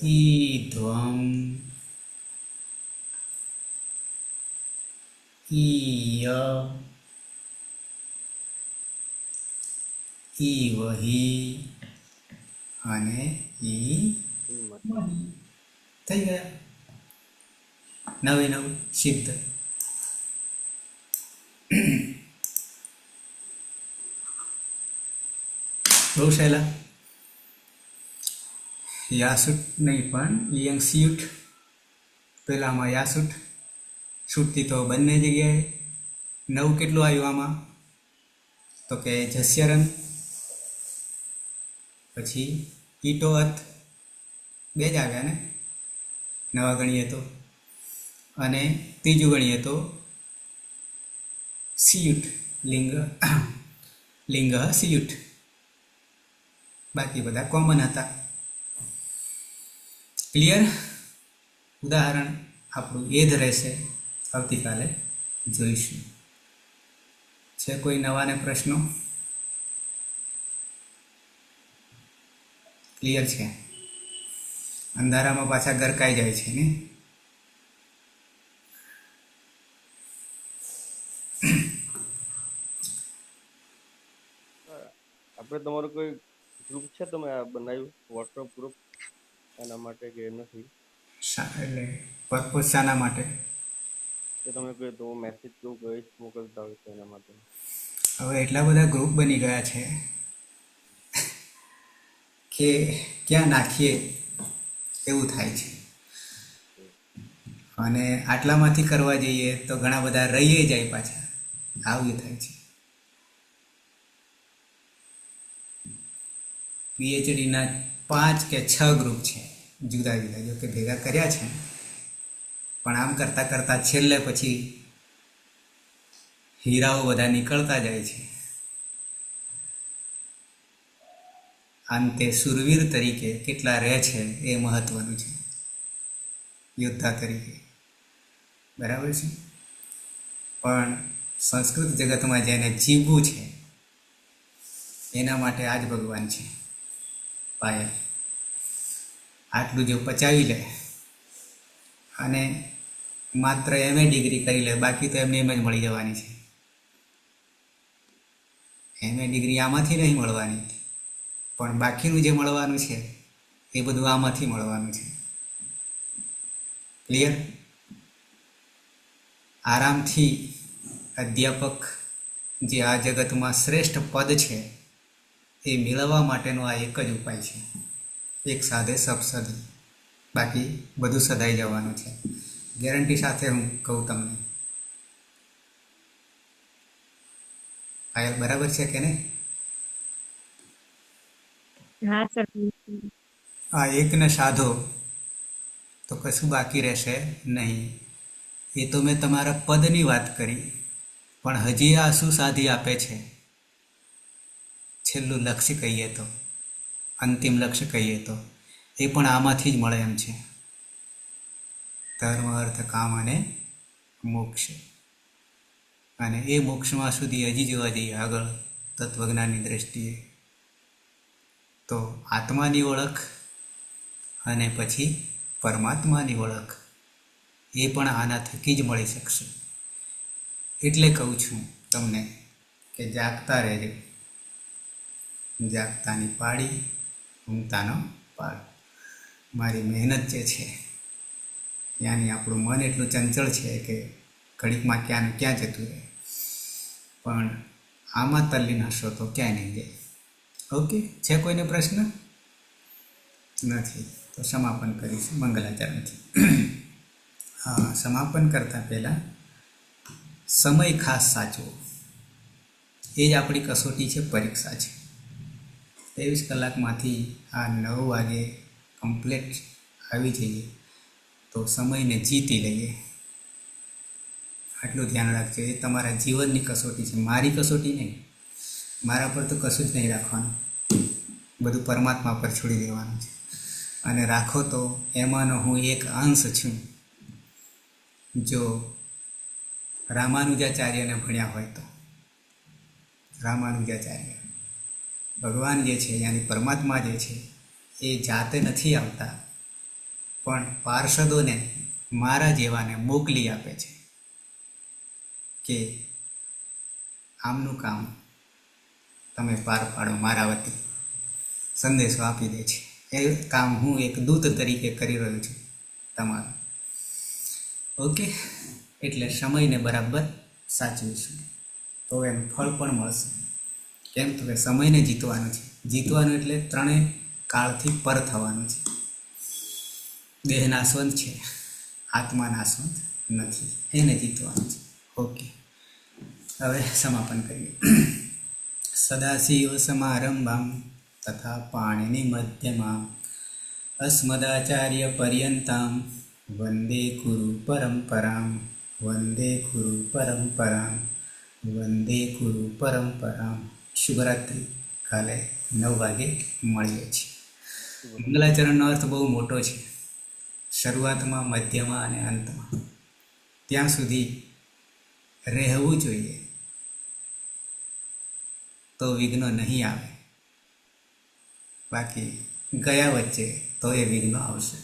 A: ईध्वं ईय ईवही અને ઈ થઈ ગયા. નવે નવ સિદ્ધ. બહુ સહેલા. યાસુટ નહીં પણ લિયંગ સિયુટ. પહેલામાં યાસુટ, છૂટતી તો બંને જગ્યાએ. નવ કેટલું આવ્યું આમાં? તો કે જસ્યરન, પછી ઈટો અર્થ, બે જ આવ્યા ને નવા ગણીએ તો. અને ત્રીજું ગણીએ તો સિયુટ, લિંગ લિંગ સિયુટ. બાકી બધા કોમન હતા. ક્લિયર? ઉદાહરણ આપણું એ જ રહેશે, આવતીકાલે જોઈશું. છે કોઈ નવાને પ્રશ્નો? ક્લિયર છે? અંધારામાં પાછા ગરકાઈ જાય છે ને.
E: આપણે તમારું કોઈ ગ્રુપ છે તમે આ બનાવ્યું વોટ્સઅપ ગ્રુપ એના માટે કે નથી?
A: એટલે પર્પઝ શાના માટે?
E: કે તમે કોઈ તો મેસેજ કેવું કહીશ મોકલતા હોય તો એના માટે.
A: હવે એટલા બધા ગ્રુપ બની ગયા છે કે ક્યાં નાખીએ એવું થાય છે. અને આટલામાંથી કરવા જઈએ તો ઘણા બધા રહીએ જાય પાછા, આવું થાય છે. પીએચડીના 5 કે 6 ગ્રુપ છે જુદા જુદા, જો કે ભેગા કર્યા છે, પણ આમ કરતાં કરતાં છેલ્લે પછી હીરાઓ બધા નીકળતા જાય છે. અંતે સુરવીર તરીકે કેટલા રહે છે એ મહત્વનું છે, યોદ્ધા તરીકે. બરાબર છે? પણ સંસ્કૃત જગતમાં જેને જીવવું છે એના માટે આ જ ભગવાન છે, પાયલ. આટલું જો પચાવી લે અને માત્ર MA ડિગ્રી કરી લે, બાકી તો એમને એમ જ મળી જવાની છે. MA ડિગ્રી આમાંથી નહીં મળવાની, પણ બાકીનું જે મળવાનું છે એ બધું આમાંથી મળવાનું છે. ક્લિયર? આરામથી અધ્યાપક જે આ જગતમાં શ્રેષ્ઠ પદ છે એ મેળવવા માટેનો આ એક જ ઉપાય છે. એક સાધે સબ સધી, બાકી બધું સદાઈ જવાનું છે. ગેરંટી સાથે હું કહું તમને. પાયલ બરાબર છે કે નહીં?
D: હા સર.
A: આ એકને સાધો તો કશું બાકી રહેશે નહીં. એ તો મેં તમારા પદની વાત કરી, પણ હજી આ શું સાધી આપે છે? છેલ્લું લક્ષ્ય કહીએ તો, અંતિમ લક્ષ્ય કહીએ તો એ પણ આમાંથી જ મળે એમ છે. ધર્મ, અર્થ, કામ અને મોક્ષ. અને એ મોક્ષમાં સુધી હજી જોવા જઈએ આગળ તત્વજ્ઞાનની દ્રષ્ટિએ તો આત્માની ઓળખ અને પછી પરમાત્માની ઓળખ એ પણ આના થકી જ મળી શકશે. એટલે કહું છું તમને કે જાગતા રહેજો. જાગતાની પાડી, ઊંઘતાનો પાડ. મારી મહેનત જે છે ત્યાંની આપણું મન એટલું ચંચળ છે કે ઘડીકમાં ક્યાં ક્યાં જતું રહે, પણ આમાં તલ્લીન હશો તો ક્યાંય નહીં જાય. ઓકે? છે કોઈને પ્રશ્ન? નથી તો સમાપન કરીશું મંગલાચરણથી. હા, સમાપન કરતાં પહેલાં સમય ખાસ સાચવો, એ જ આપણી કસોટી છે, પરીક્ષા છે. 23 કલાકમાંથી આ 9 વાગે કમ્પ્લેટ આવી જઈએ તો સમયને જીતી લઈએ. આટલું ધ્યાન રાખજો. એ તમારા જીવનની કસોટી છે, મારી કસોટી નહીં. મારા પર તો કશું જ નહીં રાખવાનું, બધું પરમાત્મા પર છોડી દેવાનું છે. અને રાખો તો એમાંનો હું એક અંશ છું. જો રામાનુજાચાર્યને ભણ્યા હોય તો, રામાનુજાચાર્ય ભગવાન જે છે યાની પરમાત્મા જે છે એ જાતે નથી આવતા, પણ પાર્ષદોને મારા જેવાને મોકલી આપે છે કે આમનું કામ તમે પાર પાડો, મારા વતી સંદેશો આપી દે છે. એ કામ હું એક દૂત તરીકે કરી રહ્યો છું તમારું. ઓકે, એટલે સમયને બરાબર સાચવીશું તો એનું ફળ પણ મળશે. કેમ તો કે સમયને જીતવાનું છે. જીતવાનું એટલે ત્રણેય કાળથી પર થવાનું છે. દેહ નાશવંત છે, આત્મા નાશવંત નથી, એને જીતવાનું છે. ઓકે, હવે સમાપન કરીએ. સદાશિવ સમારંભામ તથા પાણીની મધ્યમાં અસ્મદાચાર્ય પર્યંતામ વંદે ગુરુ પરંપરામ, વંદે ગુરુ પરંપરામ, વંદે ગુરુ પરંપરામ. શુભરાત્રિ. કાલે 9 વાગે મળીએ છીએ. મંગલાચરણનો અર્થ બહુ મોટો છે. શરૂઆતમાં, મધ્યમાં અને અંતમાં ત્યાં સુધી રહેવું જોઈએ તો વિઘ્નો નહીં આવે. બાકી ગયા વચ્ચે તો એ વિઘ્નો આવશે.